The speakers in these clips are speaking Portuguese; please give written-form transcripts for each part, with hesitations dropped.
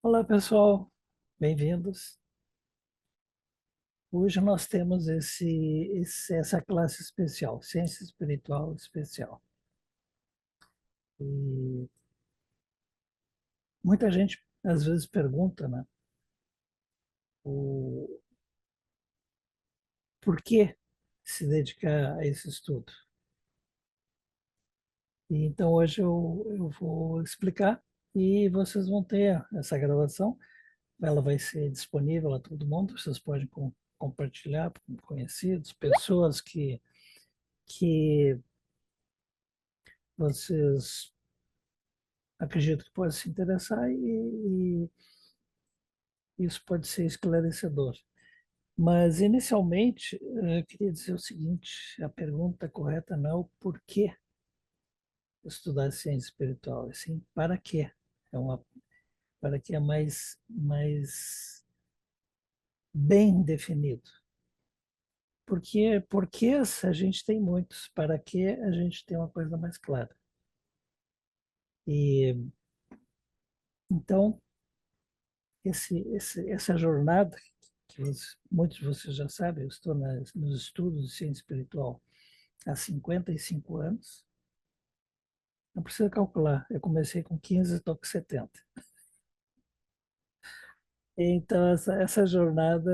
Olá, pessoal, bem-vindos. Hoje nós temos essa classe especial, Ciência Espiritual Especial. E muita gente às vezes pergunta, né, o por que se dedicar a esse estudo. E então hoje eu vou explicar e vocês vão ter essa gravação. Ela vai ser disponível a todo mundo, vocês podem compartilhar com conhecidos, pessoas que vocês acredito que pode se interessar e isso pode ser esclarecedor. Mas, inicialmente, eu queria dizer o seguinte: a pergunta correta não é o porquê estudar ciência espiritual, e sim para quê. Para que é mais bem definido. Porque porquês a gente tem muitos, para que a gente tem uma coisa mais clara. E então, essa jornada que muitos de vocês já sabem, eu estou nos estudos de ciência espiritual há 55 anos. Não precisa calcular, eu comecei com 15 e estou com 70. Então, essa jornada,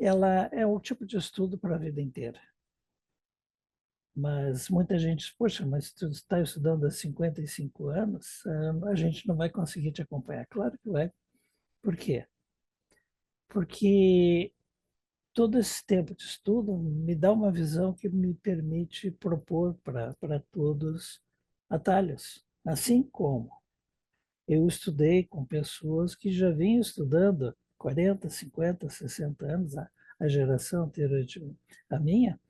ela é um tipo de estudo para a vida inteira. Mas muita gente diz, poxa, mas tu está estudando há 55 anos, a gente não vai conseguir te acompanhar. Claro que vai. Por quê? Porque todo esse tempo de estudo me dá uma visão que me permite propor para todos atalhos. Assim como eu estudei com pessoas que já vinham estudando 40, 50, 60 anos, a geração anterior à minha,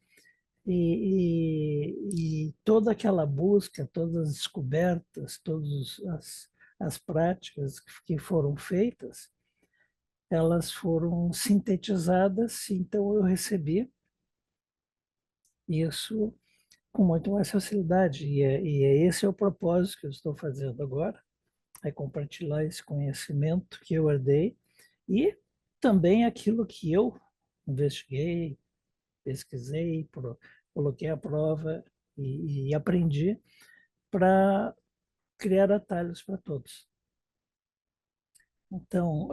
e toda aquela busca, todas as descobertas, todas as práticas que foram feitas, elas foram sintetizadas, então eu recebi isso com muito mais facilidade. Esse é o propósito que eu estou fazendo agora, é compartilhar esse conhecimento que eu herdei e também aquilo que eu investiguei, pesquisei, coloquei à prova e aprendi para criar atalhos para todos. Então,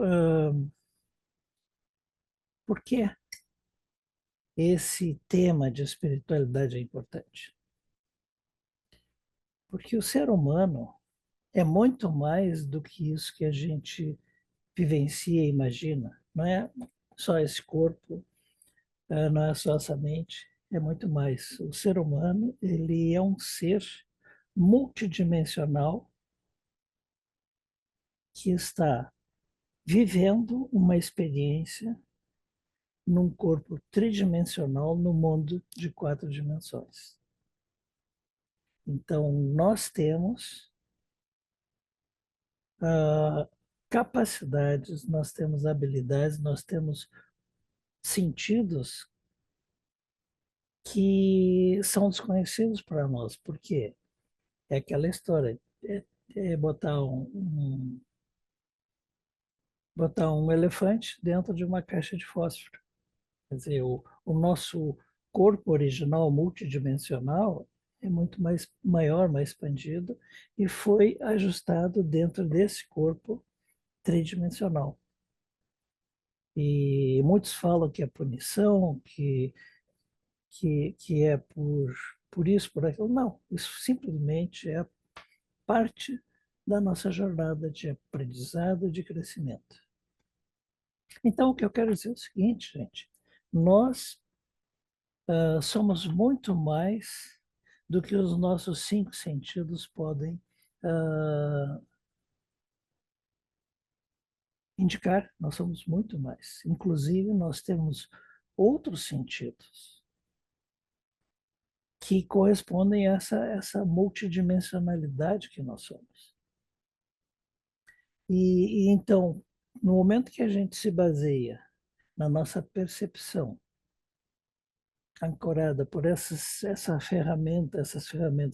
por que esse tema de espiritualidade é importante? Porque o ser humano é muito mais do que isso que a gente vivencia e imagina. Não é só esse corpo, não é só essa mente, é muito mais. O ser humano, ele é um ser multidimensional que está vivendo uma experiência num corpo tridimensional no mundo de 4 dimensões. Então, nós temos capacidades, nós temos habilidades, nós temos sentidos que são desconhecidos para nós. Por quê? É aquela história, é botar um elefante dentro de uma caixa de fósforo. Quer dizer, o nosso corpo original multidimensional é muito mais maior, mais expandido, e foi ajustado dentro desse corpo tridimensional. E muitos falam que é punição, que é por isso, por aquilo. Não, isso simplesmente é parte da nossa jornada de aprendizado e de crescimento. Então, o que eu quero dizer é o seguinte, gente: nós somos muito mais do que os nossos 5 sentidos podem uh, indicar. Nós somos muito mais. Inclusive, nós temos outros sentidos que correspondem a essa multidimensionalidade que nós somos. Então, no momento que a gente se baseia na nossa percepção, ancorada por essas ferramentas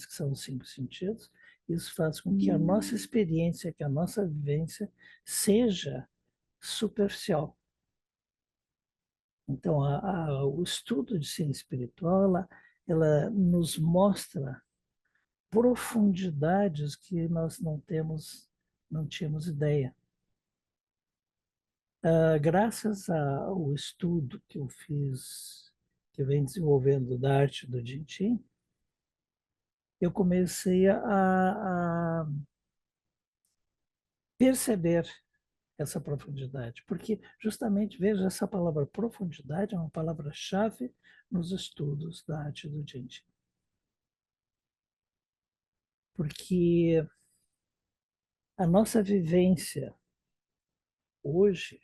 que são os 5 sentidos, Isso faz com que a nossa experiência, que a nossa vivência seja superficial. Então, o estudo de ciência espiritual, ela nos mostra profundidades que nós não tínhamos ideia. Graças ao estudo que eu fiz, que eu venho desenvolvendo da arte do Jintin, eu comecei a perceber essa profundidade, porque justamente, veja, essa palavra profundidade é uma palavra-chave nos estudos da arte do Jintin. Porque a nossa vivência hoje,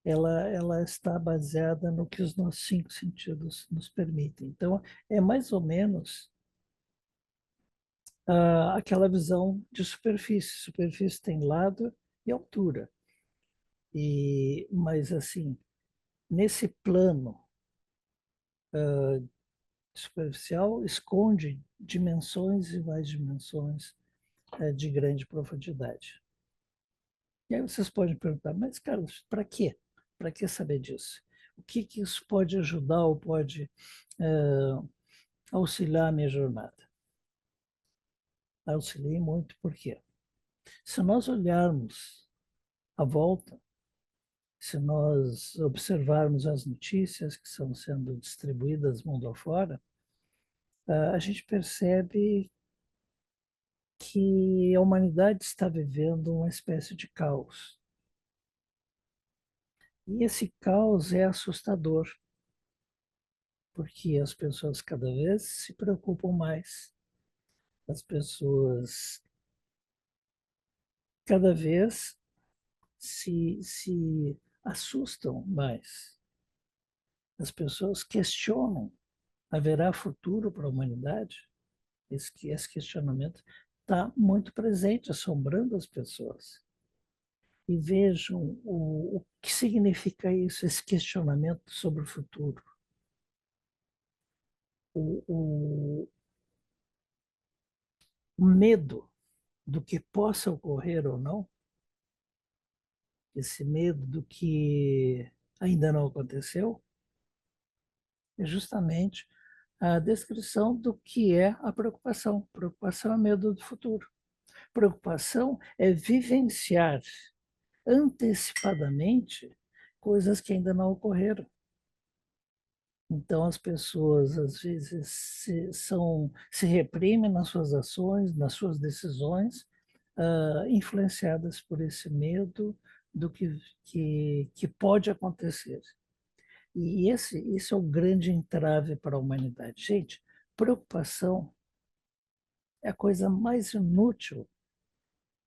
ela está baseada no que os nossos 5 sentidos nos permitem. Então, é mais ou menos aquela visão de superfície. Superfície tem lado e altura. Mas, assim, nesse plano superficial, esconde dimensões e mais dimensões de grande profundidade. E aí vocês podem perguntar, mas, Carlos, para quê? Para que saber disso? O que isso pode ajudar ou pode auxiliar a minha jornada? Auxilia muito, por quê? Se nós olharmos à volta, se nós observarmos as notícias que estão sendo distribuídas mundo afora, a gente percebe que a humanidade está vivendo uma espécie de caos. E esse caos é assustador, porque as pessoas cada vez se preocupam mais, as pessoas cada vez se assustam mais, as pessoas questionam: haverá futuro para a humanidade? Esse questionamento está muito presente, assombrando as pessoas. E vejam o que significa isso, esse questionamento sobre o futuro. O, o medo do que possa ocorrer ou não, esse medo do que ainda não aconteceu, é justamente a descrição do que é a preocupação. Preocupação é medo do futuro. Preocupação é vivenciar antecipadamente coisas que ainda não ocorreram. Então, as pessoas, às vezes, se reprimem nas suas ações, nas suas decisões, influenciadas por esse medo do que pode acontecer. E esse é o grande entrave para a humanidade. Gente, preocupação é a coisa mais inútil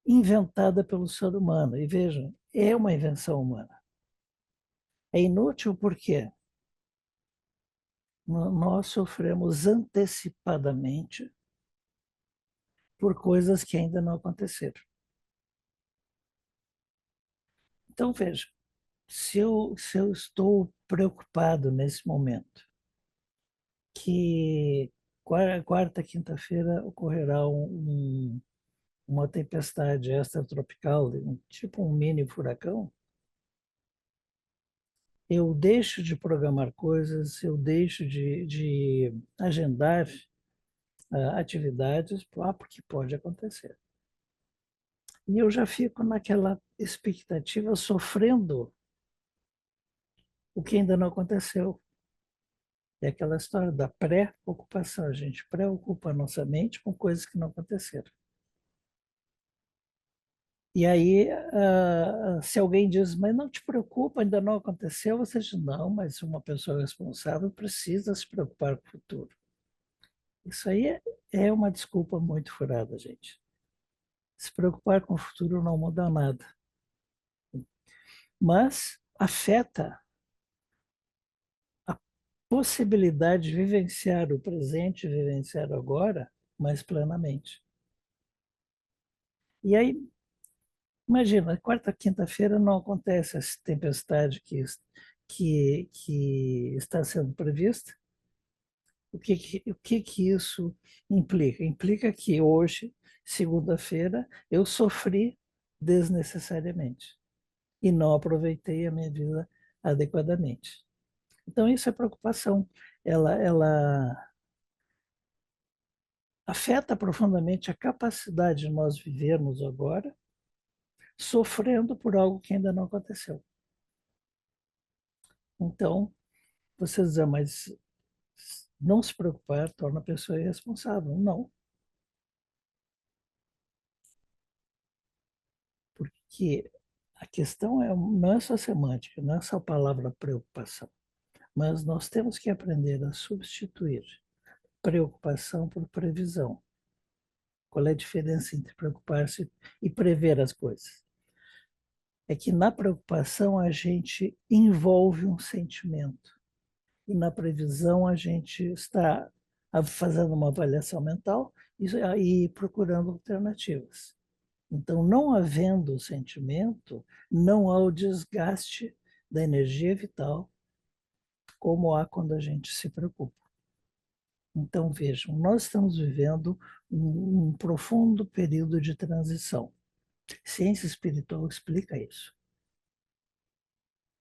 inventada pelo ser humano. E vejam, é uma invenção humana. É inútil porque nós sofremos antecipadamente por coisas que ainda não aconteceram. Então, veja, se eu estou preocupado nesse momento, que quarta, quinta-feira ocorrerá uma tempestade extratropical, tipo um mini furacão, eu deixo de programar coisas, eu deixo de agendar atividades, porque pode acontecer. E eu já fico naquela expectativa, sofrendo o que ainda não aconteceu. É aquela história da pré-ocupação. A gente preocupa a nossa mente com coisas que não aconteceram. E aí, se alguém diz, mas não te preocupa, ainda não aconteceu, você diz, não, mas uma pessoa responsável precisa se preocupar com o futuro. Isso aí é uma desculpa muito furada, gente. Se preocupar com o futuro não muda nada. Mas afeta a possibilidade de vivenciar o presente, vivenciar agora, mais plenamente. E aí, imagina, quarta, quinta-feira não acontece essa tempestade que está sendo prevista. O que isso implica? Implica que hoje Segunda-feira, eu sofri desnecessariamente e não aproveitei a minha vida adequadamente. Então, isso é preocupação. Ela afeta profundamente a capacidade de nós vivermos agora, sofrendo por algo que ainda não aconteceu. Então, você diz, mas não se preocupar torna a pessoa irresponsável. Não, porque a questão não é só semântica, não é só a palavra preocupação, mas nós temos que aprender a substituir preocupação por previsão. Qual é a diferença entre preocupar-se e prever as coisas? É que na preocupação a gente envolve um sentimento e na previsão a gente está fazendo uma avaliação mental e procurando alternativas. Então, não havendo o sentimento, não há o desgaste da energia vital como há quando a gente se preocupa. Então, vejam, nós estamos vivendo um profundo período de transição. Ciência espiritual explica isso.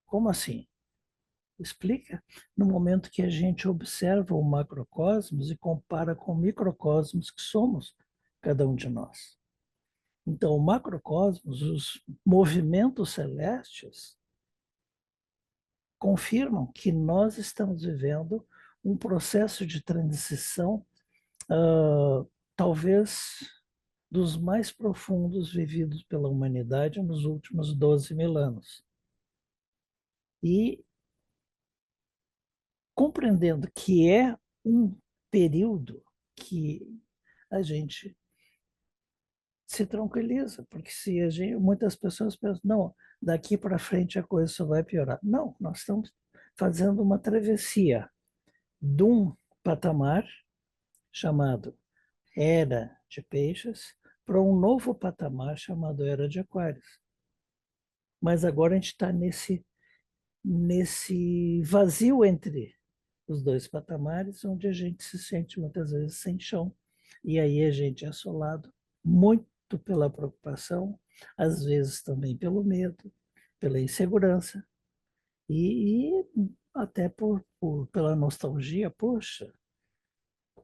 Como assim? Explica no momento que a gente observa o macrocosmos e compara com o microcosmos que somos, cada um de nós. Então, o macrocosmos, os movimentos celestes, confirmam que nós estamos vivendo um processo de transição, talvez dos mais profundos vividos pela humanidade nos últimos 12 mil anos. E compreendendo que é um período que a gente se tranquiliza, porque se a gente, muitas pessoas pensam, não, daqui para frente a coisa só vai piorar. Não, nós estamos fazendo uma travessia de um patamar chamado Era de Peixes para um novo patamar chamado Era de Aquários. Mas agora a gente está nesse vazio entre os dois patamares, onde a gente se sente muitas vezes sem chão. E aí a gente é assolado muito pela preocupação, às vezes também pelo medo, pela insegurança e até pela nostalgia. Poxa,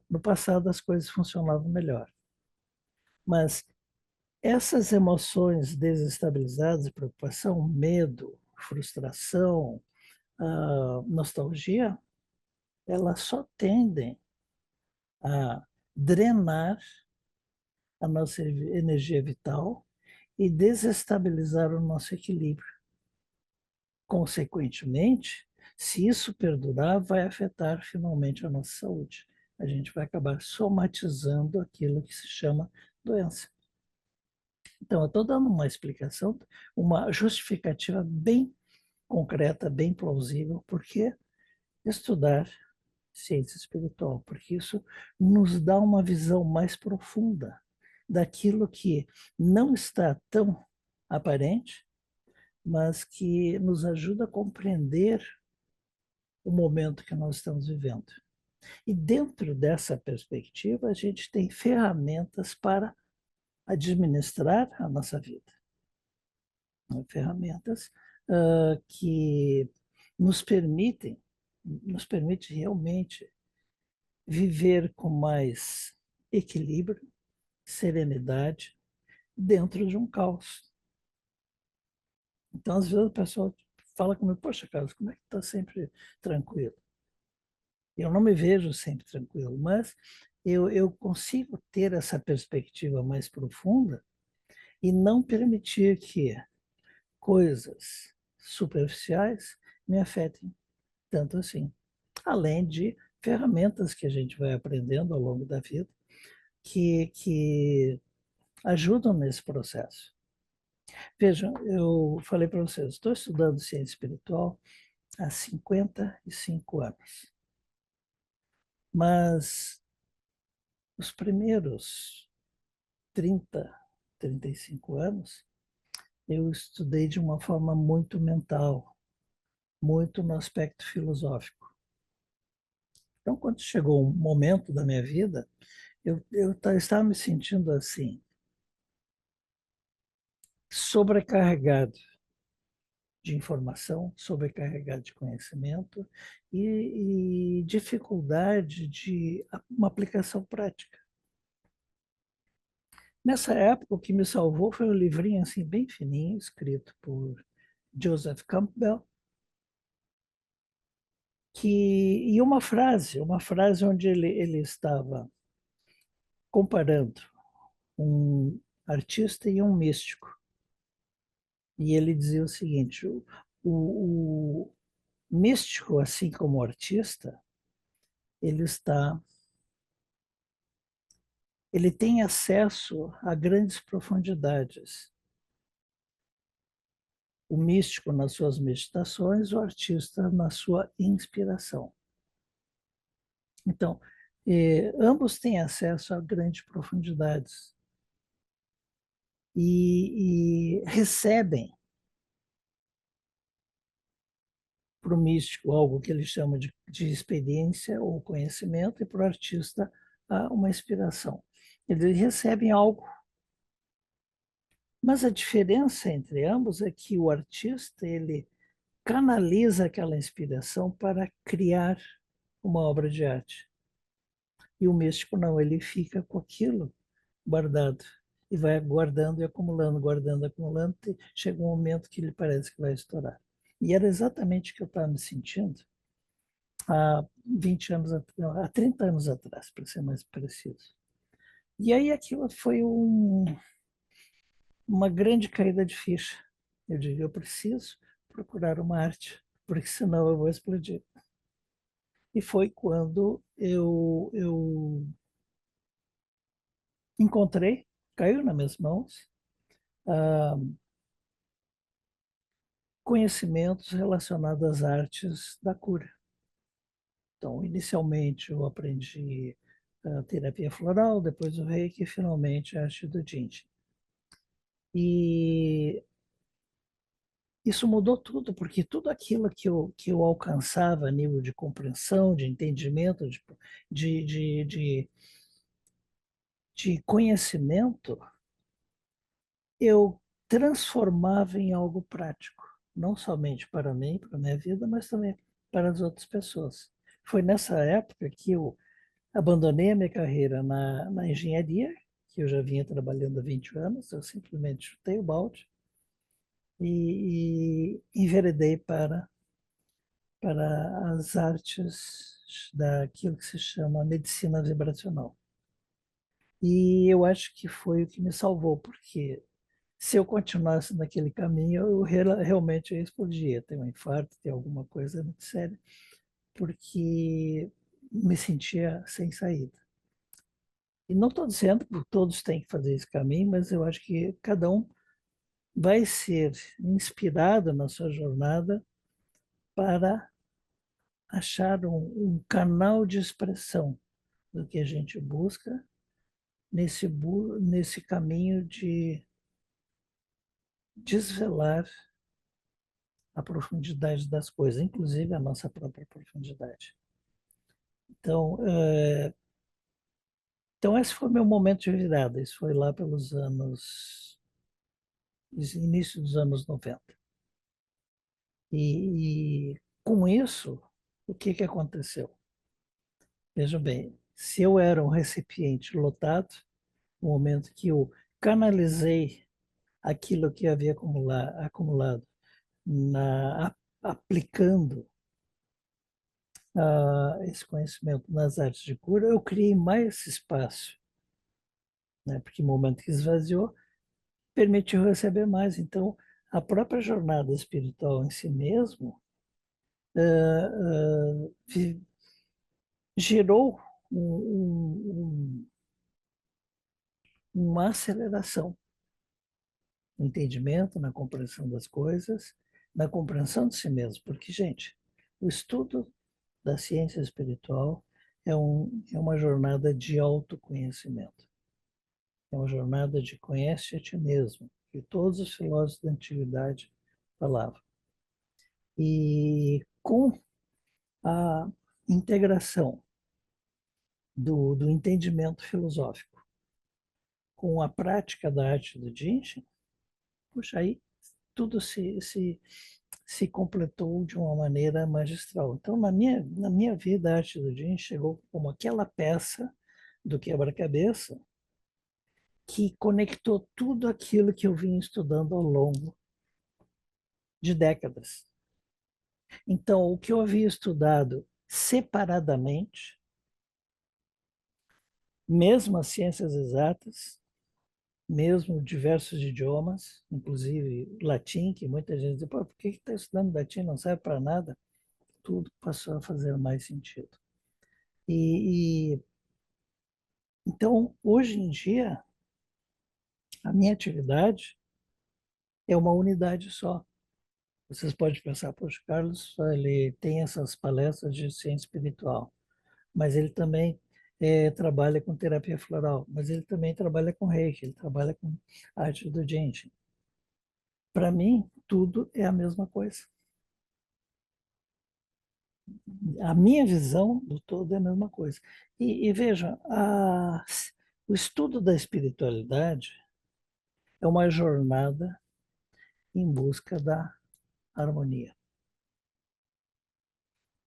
no passado as coisas funcionavam melhor. Mas essas emoções desestabilizadas, preocupação, medo, frustração, nostalgia, elas só tendem a drenar a nossa energia vital e desestabilizar o nosso equilíbrio. Consequentemente, se isso perdurar, vai afetar finalmente a nossa saúde. A gente vai acabar somatizando aquilo que se chama doença. Então, eu estou dando uma explicação, uma justificativa bem concreta, bem plausível, porque estudar ciência espiritual, porque isso nos dá uma visão mais profunda daquilo que não está tão aparente, mas que nos ajuda a compreender o momento que nós estamos vivendo. E dentro dessa perspectiva, a gente tem ferramentas para administrar a nossa vida. Ferramentas que nos permite realmente viver com mais equilíbrio, serenidade, dentro de um caos. Então, às vezes, a pessoa fala comigo, poxa, Carlos, como é que está sempre tranquilo? Eu não me vejo sempre tranquilo, mas eu consigo ter essa perspectiva mais profunda e não permitir que coisas superficiais me afetem tanto assim. Além de ferramentas que a gente vai aprendendo ao longo da vida que ajudam nesse processo. Vejam, eu falei para vocês, estou estudando ciência espiritual há 55 anos, mas os primeiros 30, 35 anos, eu estudei de uma forma muito mental, muito no aspecto filosófico. Então, quando chegou um momento da minha vida, eu estava me sentindo assim, sobrecarregado de informação, sobrecarregado de conhecimento e dificuldade de uma aplicação prática. Nessa época, o que me salvou foi um livrinho assim bem fininho, escrito por Joseph Campbell, e uma frase onde ele estava comparando um artista e um místico. E ele dizia o seguinte: o místico, assim como o artista, ele está, ele tem acesso a grandes profundidades. O místico nas suas meditações, o artista na sua inspiração. Então, ambos têm acesso a grandes profundidades e recebem para o místico algo que ele chama de experiência ou conhecimento, e para o artista uma inspiração. Eles recebem algo, mas a diferença entre ambos é que o artista ele canaliza aquela inspiração para criar uma obra de arte. E o místico não, ele fica com aquilo guardado e vai guardando e acumulando, guardando e acumulando, e chega um momento que ele parece que vai estourar. E era exatamente o que eu estava me sentindo há 20 anos, há 30 anos atrás, para ser mais preciso. E aí aquilo foi uma grande caída de ficha. Eu digo, eu preciso procurar uma arte, porque senão eu vou explodir. E foi quando eu encontrei, caiu nas minhas mãos, ah, conhecimentos relacionados às artes da cura. Então, inicialmente eu aprendi a terapia floral, depois o reiki e finalmente a arte do Jin. E isso mudou tudo, porque tudo aquilo que eu alcançava a nível de compreensão, de entendimento, de, de, de, de conhecimento, eu transformava em algo prático, não somente para mim, para a minha vida, mas também para as outras pessoas. Foi nessa época que eu abandonei a minha carreira na engenharia, que eu já vinha trabalhando há 20 anos, eu simplesmente chutei o balde e enveredei para as artes daquilo que se chama medicina vibracional. E eu acho que foi o que me salvou, porque se eu continuasse naquele caminho, eu realmente ia explodir, ia ter um infarto, ter alguma coisa muito séria, porque me sentia sem saída. E não estou dizendo que todos têm que fazer esse caminho, mas eu acho que cada um vai ser inspirado na sua jornada para achar um canal de expressão do que a gente busca nesse caminho de desvelar a profundidade das coisas, inclusive a nossa própria profundidade. Então, então esse foi o meu momento de virada. Isso foi lá pelos início dos anos 90. E com isso, o que aconteceu? Veja bem, se eu era um recipiente lotado, no momento que eu canalizei aquilo que havia acumulado, aplicando esse conhecimento nas artes de cura, eu criei mais esse espaço, né? Porque o momento que esvaziou, permitiu receber mais. Então, a própria jornada espiritual em si mesmo gerou uma aceleração no entendimento, na compreensão das coisas, na compreensão de si mesmo. Porque, gente, o estudo da ciência espiritual é uma jornada de autoconhecimento. É uma jornada de conhece a ti mesmo, que todos os filósofos da antiguidade falavam. E com a integração do entendimento filosófico com a prática da arte do Jin, Puxa, aí tudo se completou de uma maneira magistral. Então, na minha vida, a arte do Jin chegou como aquela peça do quebra-cabeça que conectou tudo aquilo que eu vim estudando ao longo de décadas. Então, o que eu havia estudado separadamente, mesmo as ciências exatas, mesmo diversos idiomas, inclusive latim, que muita gente diz, pô, por que está estudando latim? Não serve para nada. Tudo passou a fazer mais sentido. E então, hoje em dia, a minha atividade é uma unidade só. Vocês podem pensar, poxa, Carlos, ele tem essas palestras de ciência espiritual, mas ele também trabalha com terapia floral, mas ele também trabalha com reiki, ele trabalha com arte do gente. Para mim, tudo é a mesma coisa. A minha visão do todo é a mesma coisa. E veja, o estudo da espiritualidade é uma jornada em busca da harmonia.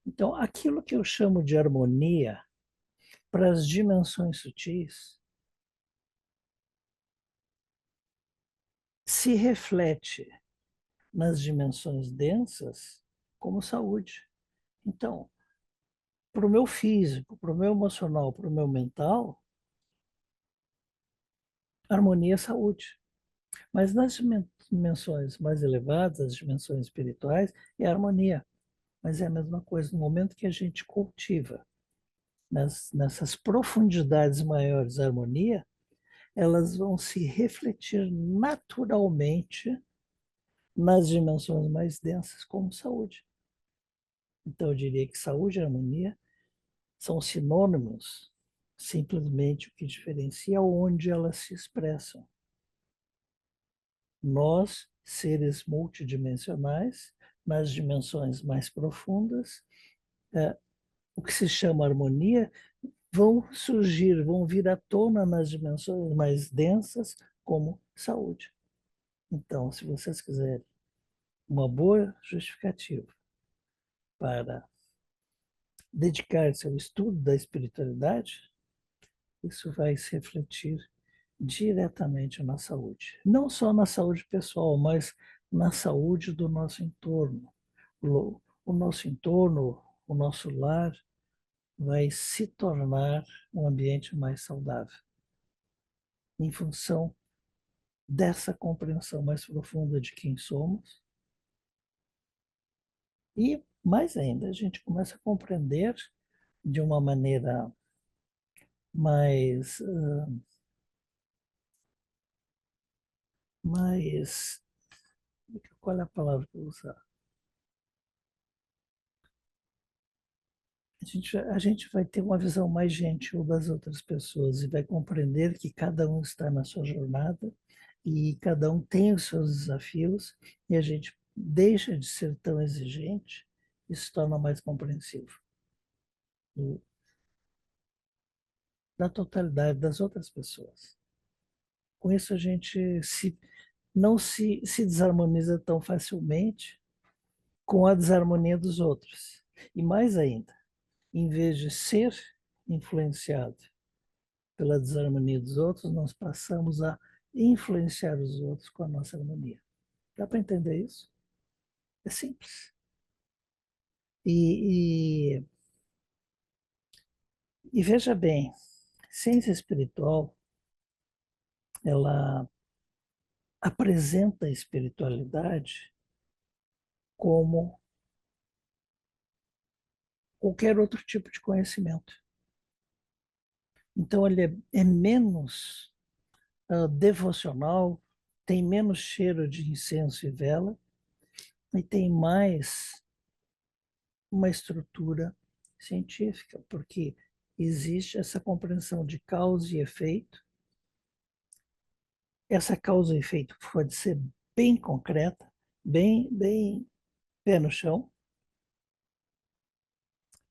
Então, aquilo que eu chamo de harmonia para as dimensões sutis se reflete nas dimensões densas como saúde. Então, para o meu físico, para o meu emocional, para o meu mental, harmonia é saúde. Mas nas dimensões mais elevadas, as dimensões espirituais, é harmonia. Mas é a mesma coisa. No momento que a gente cultiva nessas profundidades maiores a harmonia, elas vão se refletir naturalmente nas dimensões mais densas como saúde. Então, eu diria que saúde e harmonia são sinônimos, simplesmente o que diferencia onde elas se expressam. Nós, seres multidimensionais, nas dimensões mais profundas, o que se chama harmonia, vão surgir, vão vir à tona nas dimensões mais densas como saúde. Então, se vocês quiserem uma boa justificativa para dedicar-se ao estudo da espiritualidade, isso vai se refletir diretamente na saúde. Não só na saúde pessoal, mas na saúde do nosso entorno. O nosso entorno, o nosso lar, vai se tornar um ambiente mais saudável, em função dessa compreensão mais profunda de quem somos. E, mais ainda, a gente começa a compreender de uma maneira mais, mais, qual é a palavra que eu vou usar? A gente vai ter uma visão mais gentil das outras pessoas e vai compreender que cada um está na sua jornada e cada um tem os seus desafios e a gente deixa de ser tão exigente e se torna mais compreensivo da totalidade das outras pessoas. Com isso a gente não se desarmoniza tão facilmente com a desarmonia dos outros. E mais ainda, em vez de ser influenciado pela desarmonia dos outros, nós passamos a influenciar os outros com a nossa harmonia. Dá para entender isso? É simples. E, e, e veja bem, ciência espiritual, ela apresenta a espiritualidade como qualquer outro tipo de conhecimento. Então, ele é menos devocional, tem menos cheiro de incenso e vela, e tem mais uma estrutura científica, porque existe essa compreensão de causa e efeito. Essa causa e efeito pode ser bem concreta, bem pé no chão.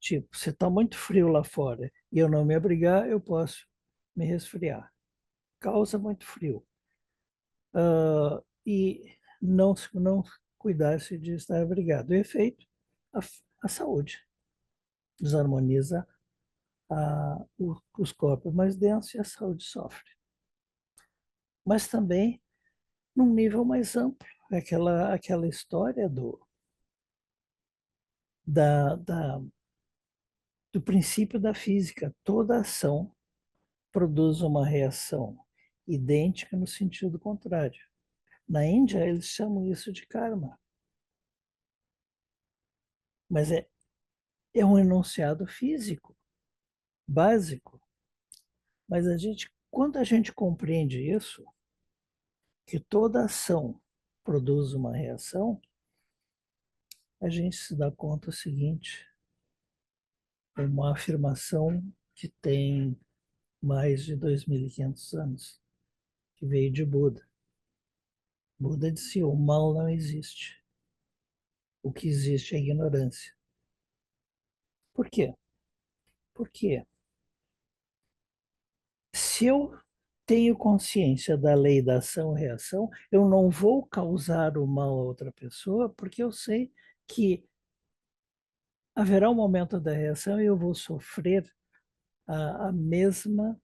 Tipo, se está muito frio lá fora e eu não me abrigar, eu posso me resfriar. Causa muito frio. e não cuidar-se de estar abrigado. O efeito, a, a saúde. Desarmoniza os corpos mais densos e a saúde sofre. Mas também num nível mais amplo. Aquela história da, da, do princípio da física. Toda ação produz uma reação idêntica no sentido contrário. Na Índia, eles chamam isso de karma, mas é um enunciado físico, básico. Mas quando a gente compreende isso, que toda ação produz uma reação, a gente se dá conta o seguinte: é uma afirmação que tem mais de 2.500 anos, que veio de Buda. Buda dizia: o mal não existe. O que existe é a ignorância. Por quê? Porque se eu tenho consciência da lei da ação e reação, eu não vou causar o mal a outra pessoa, porque eu sei que haverá um momento da reação e eu vou sofrer a mesma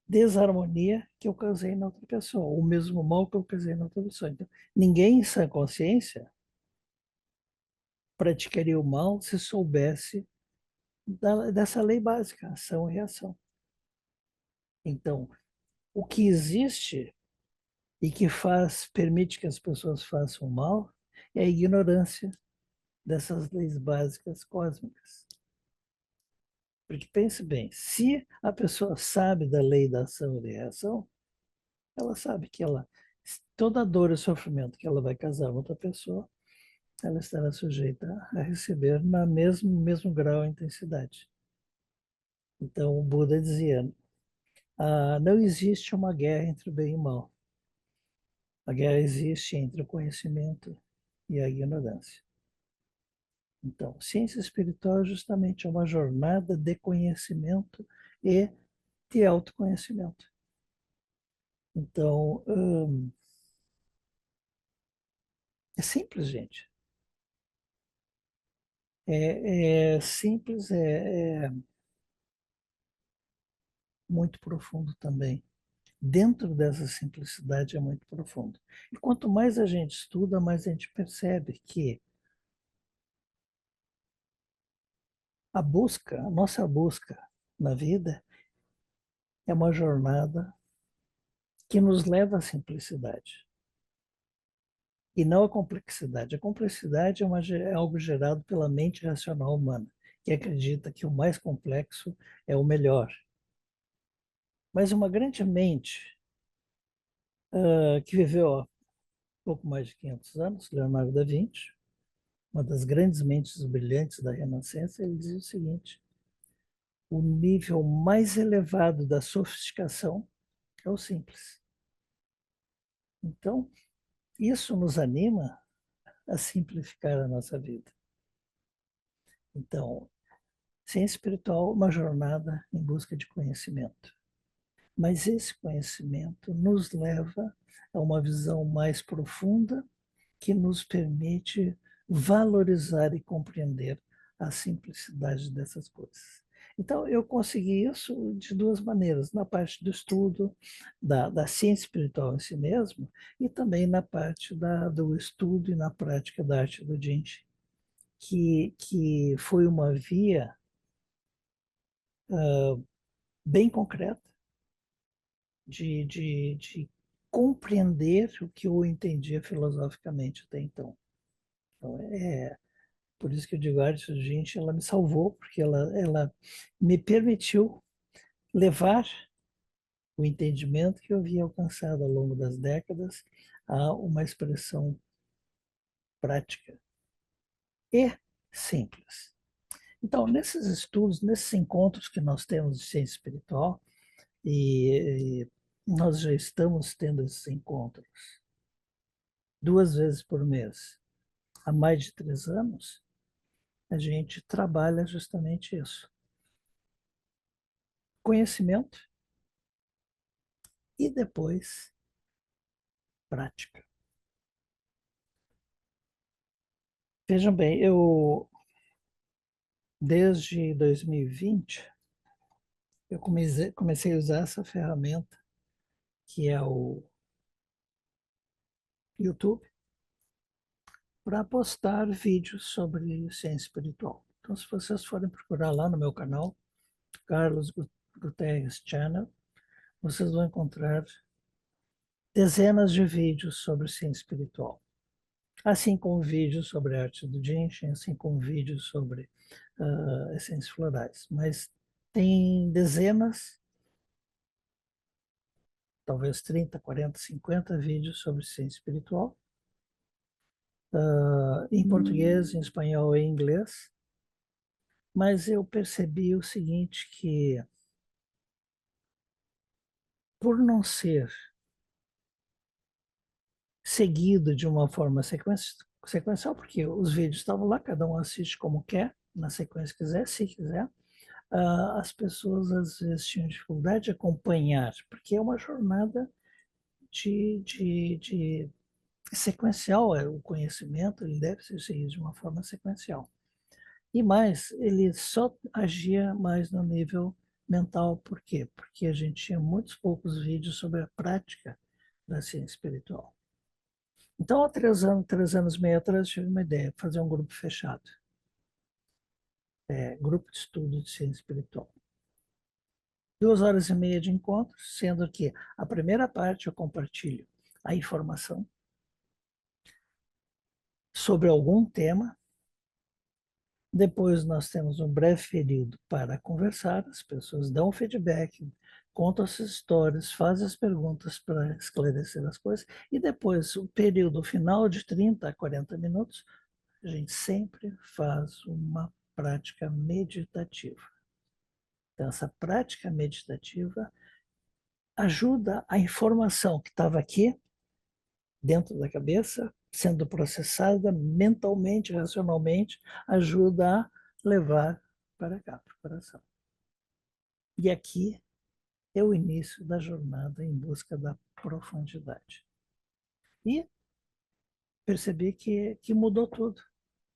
desarmonia que eu causei na outra pessoa, o mesmo mal que eu causei na outra pessoa. Então, ninguém em sã consciência praticaria o mal se soubesse dessa lei básica, ação e reação. Então, o que existe e que permite que as pessoas façam mal é a ignorância dessas leis básicas cósmicas. Porque pense bem, se a pessoa sabe da lei da ação e da reação, ela sabe que toda dor e sofrimento que ela vai causar a outra pessoa, ela estará sujeita a receber no mesmo grau e intensidade. Então, o Buda dizia: não existe uma guerra entre o bem e o mal. A guerra existe entre o conhecimento e a ignorância. Então, ciência espiritual justamente é uma jornada de conhecimento e de autoconhecimento. Então, é simples, gente. É simples, é muito profundo também. Dentro dessa simplicidade é muito profundo. E quanto mais a gente estuda, mais a gente percebe que a nossa busca na vida é uma jornada que nos leva à simplicidade e não à complexidade. A complexidade é algo gerado pela mente racional humana, que acredita que o mais complexo é o melhor. Mas uma grande mente que viveu há pouco mais de 500 anos, Leonardo da Vinci, uma das grandes mentes brilhantes da Renascença, ele dizia o seguinte: o nível mais elevado da sofisticação é o simples. Então, isso nos anima a simplificar a nossa vida. Então, ciência espiritual é uma jornada em busca de conhecimento. Mas esse conhecimento nos leva a uma visão mais profunda que nos permite valorizar e compreender a simplicidade dessas coisas. Então, eu consegui isso de duas maneiras: na parte do estudo da ciência espiritual em si mesmo, e também na parte do estudo e na prática da arte do Jinchi, que foi uma via bem concreta de compreender o que eu entendia filosoficamente até então. Então, por isso que eu digo, a arte do Gente, ela me salvou, porque ela me permitiu levar o entendimento que eu havia alcançado ao longo das décadas a uma expressão prática e simples. Então, nesses estudos, nesses encontros que nós temos de ciência espiritual, e nós já estamos tendo esses encontros 2 vezes por mês há mais de 3 anos, a gente trabalha justamente isso: conhecimento e depois prática. Vejam bem, desde 2020, eu comecei a usar essa ferramenta, que é o YouTube, para postar vídeos sobre ciência espiritual. Então, se vocês forem procurar lá no meu canal, Carlos Guterres Channel, vocês vão encontrar dezenas de vídeos sobre ciência espiritual. Assim como vídeos sobre a arte do Jinshin, assim como vídeos sobre essências florais. Mas tem dezenas, talvez 30, 40, 50 vídeos sobre ciência espiritual, em português, em espanhol e em inglês. Mas eu percebi o seguinte, que por não ser seguido de uma forma sequencial, porque os vídeos estavam lá, cada um assiste como quer, na sequência que quiser, se quiser, as pessoas às vezes tinham dificuldade de acompanhar, porque é uma jornada de sequencial, o conhecimento ele deve ser seguido de uma forma sequencial. E mais, ele só agia mais no nível mental. Por quê? Porque a gente tinha muitos poucos vídeos sobre a prática da ciência espiritual. Então, há 3 anos e meio atrás, tive uma ideia, fazer um grupo fechado. Grupo de estudo de ciência espiritual. 2 horas e meia de encontro, sendo que a primeira parte eu compartilho a informação sobre algum tema. Depois nós temos um breve período para conversar, as pessoas dão feedback, contam as histórias, fazem as perguntas para esclarecer as coisas, e depois o período final de 30 a 40 minutos, a gente sempre faz uma prática meditativa. Então, essa prática meditativa ajuda a informação que estava aqui, dentro da cabeça, sendo processada mentalmente, racionalmente, ajuda a levar para cá, para o coração. E aqui é o início da jornada em busca da profundidade. E percebi que mudou tudo.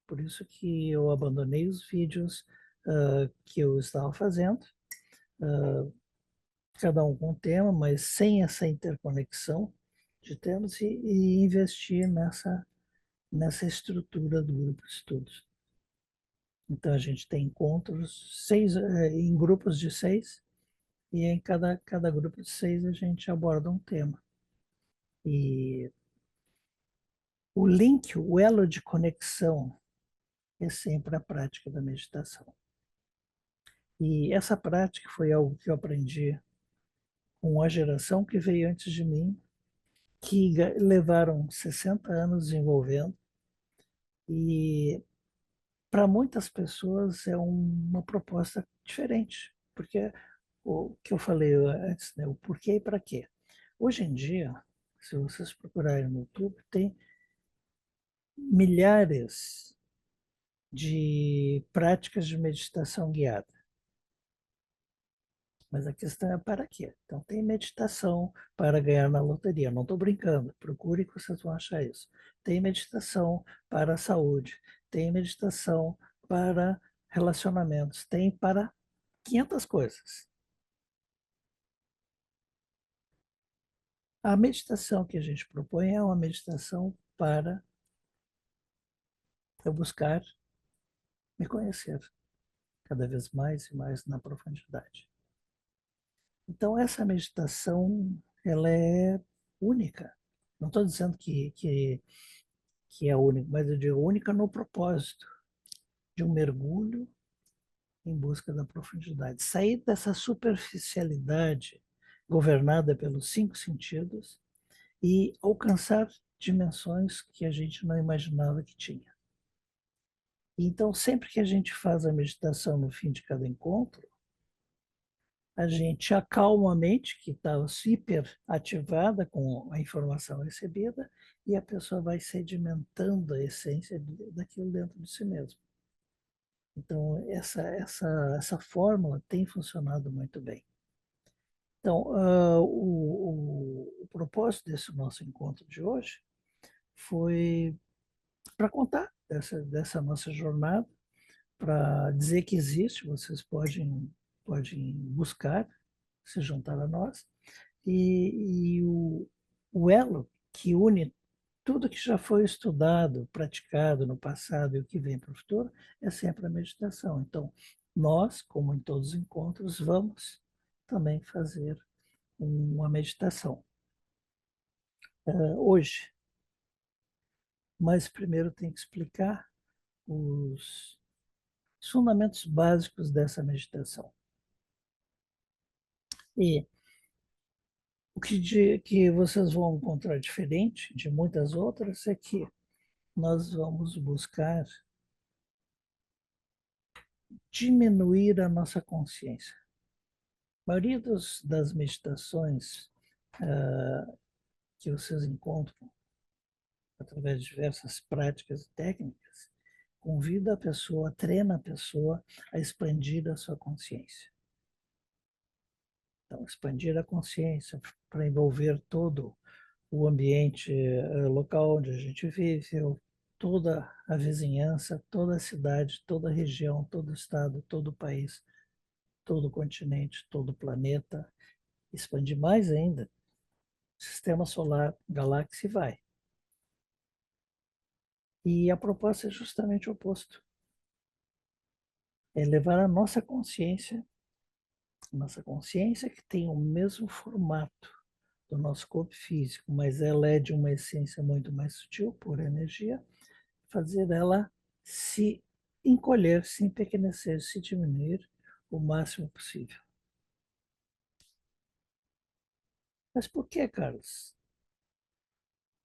Por isso que eu abandonei os vídeos que eu estava fazendo, cada um com um tema, mas sem essa interconexão de temas, e investir nessa estrutura do grupo de estudos. Então, a gente tem encontros em grupos de 6, e em cada grupo de 6 a gente aborda um tema. E o link, o elo de conexão é sempre a prática da meditação. E essa prática foi algo que eu aprendi com a geração que veio antes de mim, que levaram 60 anos desenvolvendo, e para muitas pessoas é uma proposta diferente, porque o que eu falei antes, né, o porquê e para quê. Hoje em dia, se vocês procurarem no YouTube, tem milhares de práticas de meditação guiada. Mas a questão é para quê? Então, tem meditação para ganhar na loteria. Não estou brincando, procure que vocês vão achar isso. Tem meditação para a saúde, tem meditação para relacionamentos, tem para 500 coisas. A meditação que a gente propõe é uma meditação para eu buscar me conhecer cada vez mais e mais na profundidade. Então, essa meditação, ela é única. Não estou dizendo que é única, mas eu digo única no propósito de um mergulho em busca da profundidade. Sair dessa superficialidade governada pelos 5 sentidos e alcançar dimensões que a gente não imaginava que tinha. Então, sempre que a gente faz a meditação no fim de cada encontro, a gente acalma a mente, que está hiper ativada com a informação recebida, e a pessoa vai sedimentando a essência daquilo dentro de si mesmo. Então, essa fórmula tem funcionado muito bem. Então, o propósito desse nosso encontro de hoje foi para contar dessa nossa jornada, para dizer que existe, vocês podem buscar, se juntar a nós, e o elo que une tudo que já foi estudado, praticado no passado e o que vem para o futuro é sempre a meditação. Então, nós, como em todos os encontros, vamos também fazer uma meditação hoje. Mas primeiro tem que explicar os fundamentos básicos dessa meditação. E o que vocês vão encontrar diferente de muitas outras é que nós vamos buscar diminuir a nossa consciência. A maioria das meditações que vocês encontram através de diversas práticas e técnicas convida a pessoa, treina a pessoa a expandir a sua consciência. Então, expandir a consciência para envolver todo o ambiente local onde a gente vive, toda a vizinhança, toda a cidade, toda a região, todo o estado, todo o país, todo o continente, todo o planeta. Expandir mais ainda, sistema solar, galáxia e vai. E a proposta é justamente o oposto. É levar a nossa consciência que tem o mesmo formato do nosso corpo físico, mas ela é de uma essência muito mais sutil, por energia, fazer ela se encolher, se empequenecer, se diminuir o máximo possível. Mas por que, Carlos?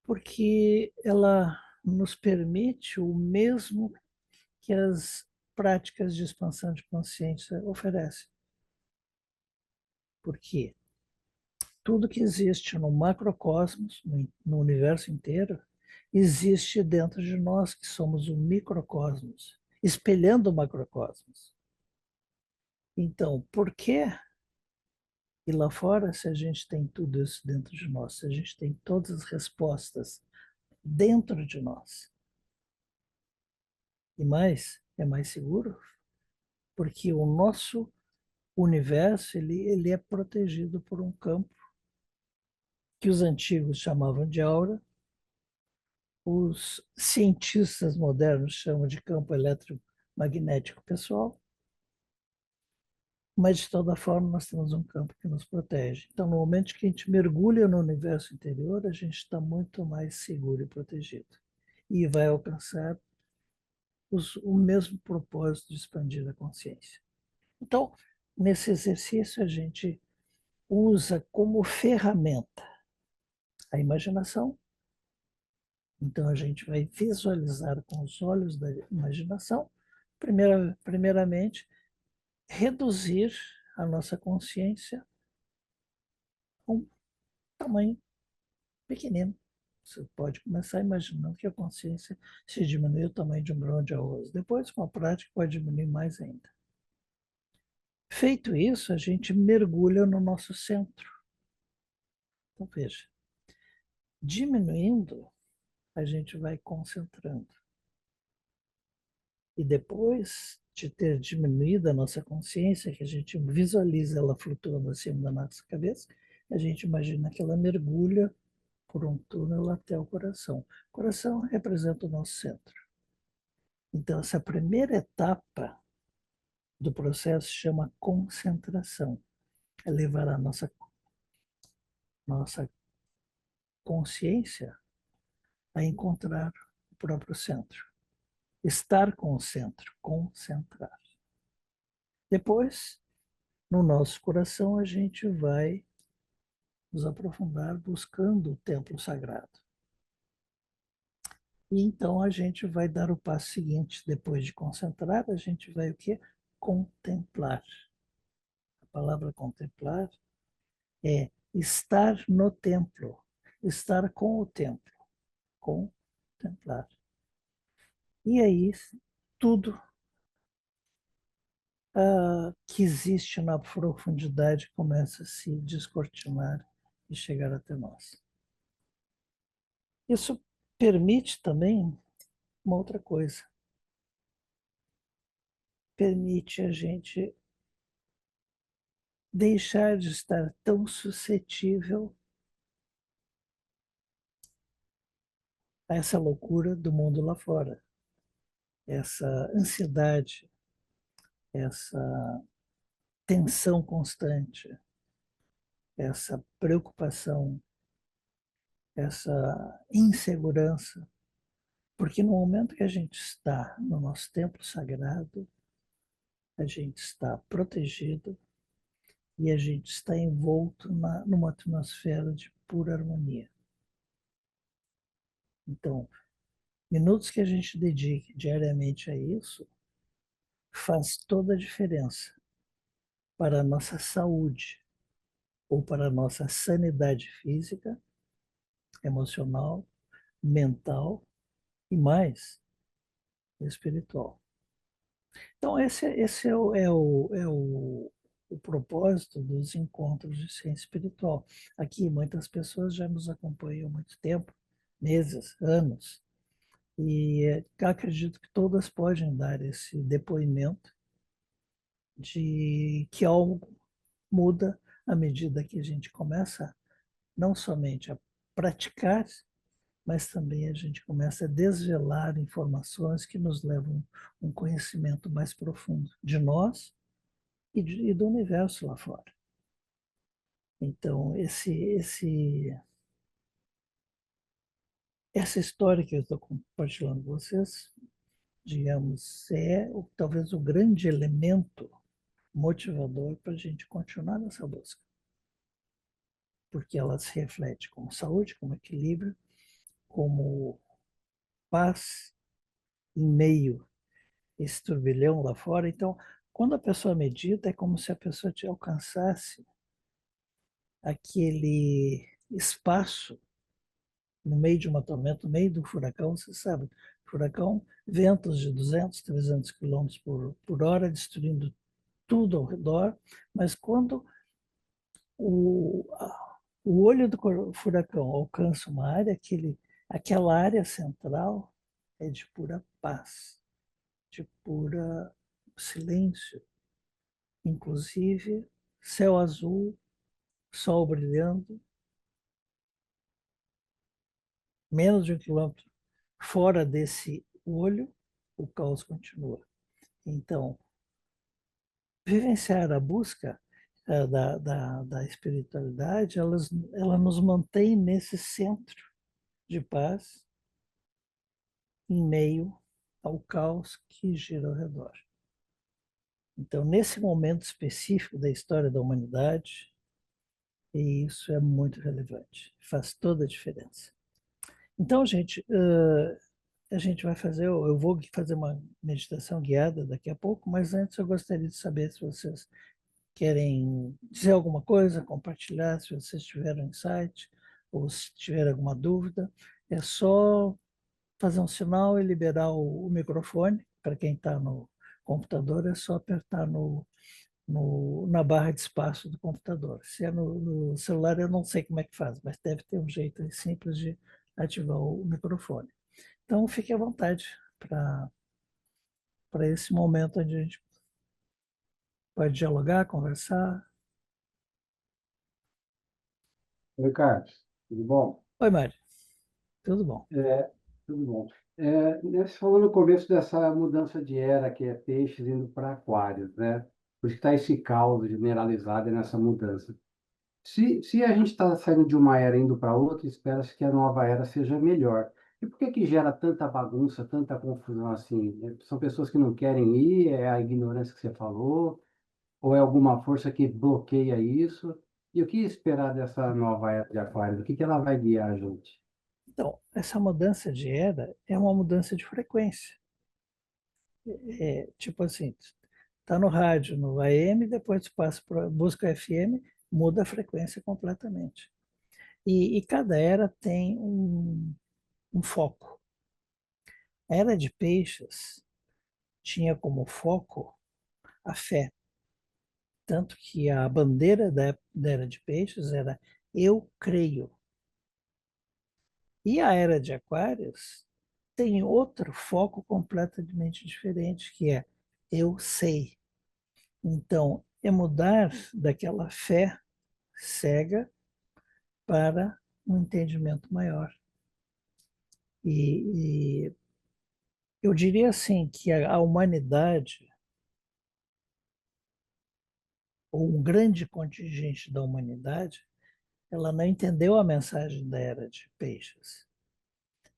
Porque ela nos permite o mesmo que as práticas de expansão de consciência oferecem. Por quê? Tudo que existe no macrocosmos, no universo inteiro, existe dentro de nós, que somos o microcosmos, espelhando o macrocosmos. Então, por que ir lá fora se a gente tem tudo isso dentro de nós, se a gente tem todas as respostas dentro de nós? E mais, é mais seguro, porque o nosso universo ele é protegido por um campo que os antigos chamavam de aura, os cientistas modernos chamam de campo eletromagnético pessoal, mas de toda forma nós temos um campo que nos protege. Então, no momento que a gente mergulha no universo interior, a gente está muito mais seguro e protegido. E vai alcançar o mesmo propósito de expandir a consciência. Então, nesse exercício, a gente usa como ferramenta a imaginação. Então, a gente vai visualizar com os olhos da imaginação, primeiramente, reduzir a nossa consciência a um tamanho pequenino. Você pode começar imaginando que a consciência se diminui o tamanho de um grão de arroz. Depois, com a prática, pode diminuir mais ainda. Feito isso, a gente mergulha no nosso centro. Então, veja, diminuindo, a gente vai concentrando. E depois de ter diminuído a nossa consciência, que a gente visualiza ela flutuando acima da nossa cabeça, a gente imagina que ela mergulha por um túnel até o coração. O coração representa o nosso centro. Então, essa primeira etapa do processo chama concentração. É levar a nossa consciência a encontrar o próprio centro. Estar com o centro, concentrar. Depois, no nosso coração, a gente vai nos aprofundar buscando o templo sagrado. E então a gente vai dar o passo seguinte, depois de concentrar, a gente vai o quê? Contemplar. A palavra contemplar é estar no templo, estar com o templo, contemplar. E aí tudo que existe na profundidade começa a se descortinar e chegar até nós. Isso permite também uma outra coisa. Permite a gente deixar de estar tão suscetível a essa loucura do mundo lá fora, essa ansiedade, essa tensão constante, essa preocupação, essa insegurança, porque no momento que a gente está no nosso templo sagrado, a gente está protegido e a gente está envolto numa atmosfera de pura harmonia. Então, minutos que a gente dedique diariamente a isso faz toda a diferença para a nossa saúde ou para a nossa sanidade física, emocional, mental e mais espiritual. Então, esse o propósito dos encontros de ciência espiritual. Aqui, muitas pessoas já nos acompanham há muito tempo, meses, anos, e acredito que todas podem dar esse depoimento de que algo muda à medida que a gente começa não somente a praticar, mas também a gente começa a desvelar informações que nos levam a um conhecimento mais profundo de nós e do universo lá fora. Então, essa história que eu estou compartilhando com vocês, digamos, talvez o grande elemento motivador para a gente continuar nessa busca, porque ela se reflete como saúde, como equilíbrio, como paz em meio a esse turbilhão lá fora. Então, quando a pessoa medita, é como se a pessoa te alcançasse aquele espaço no meio de uma tormenta, no meio do furacão, você sabe, furacão, ventos de 200, 300 quilômetros por hora, destruindo tudo ao redor, mas quando o, o olho do furacão alcança uma área, aquela área central é de pura paz, de pura silêncio, inclusive céu azul, sol brilhando, menos de 1 quilômetro fora desse olho, o caos continua. Então, vivenciar a busca da espiritualidade, ela nos mantém nesse centro de paz em meio ao caos que gira ao redor. Então, nesse momento específico da história da humanidade, isso é muito relevante, faz toda a diferença. Então, gente, a gente vai fazer, eu vou fazer uma meditação guiada daqui a pouco, mas antes eu gostaria de saber se vocês querem dizer alguma coisa, compartilhar, se vocês tiveram insight ou se tiver alguma dúvida. É só fazer um sinal e liberar o microfone. Para quem está no computador, é só apertar na barra de espaço do computador. Se é no celular, eu não sei como é que faz, mas deve ter um jeito simples de ativar o microfone. Então, fique à vontade para esse momento onde a gente pode dialogar, conversar. Oi, Carlos, tudo bom? Oi, Mário, tudo bom? É, tudo bom. Você falou no começo dessa mudança de era, que é peixes indo para aquários, né? Por isso que está esse caos generalizado nessa mudança. Se a gente está saindo de uma era indo para outra, espera-se que a nova era seja melhor. E por que que gera tanta bagunça, tanta confusão assim? São pessoas que não querem ir, é a ignorância que você falou, ou é alguma força que bloqueia isso? E o que esperar dessa nova era de aquários? O que que ela vai guiar a gente? Então, essa mudança de era é uma mudança de frequência. Tipo assim, está no rádio, no AM, depois passa para busca FM, muda a frequência completamente. E cada era tem um foco. A era de peixes tinha como foco a fé, tanto que a bandeira da era de peixes era Eu creio. E a era de Aquários tem outro foco completamente diferente, que é eu sei. Então, é mudar daquela fé cega para um entendimento maior. E eu diria assim que a humanidade, ou um grande contingente da humanidade, ela não entendeu a mensagem da era de peixes,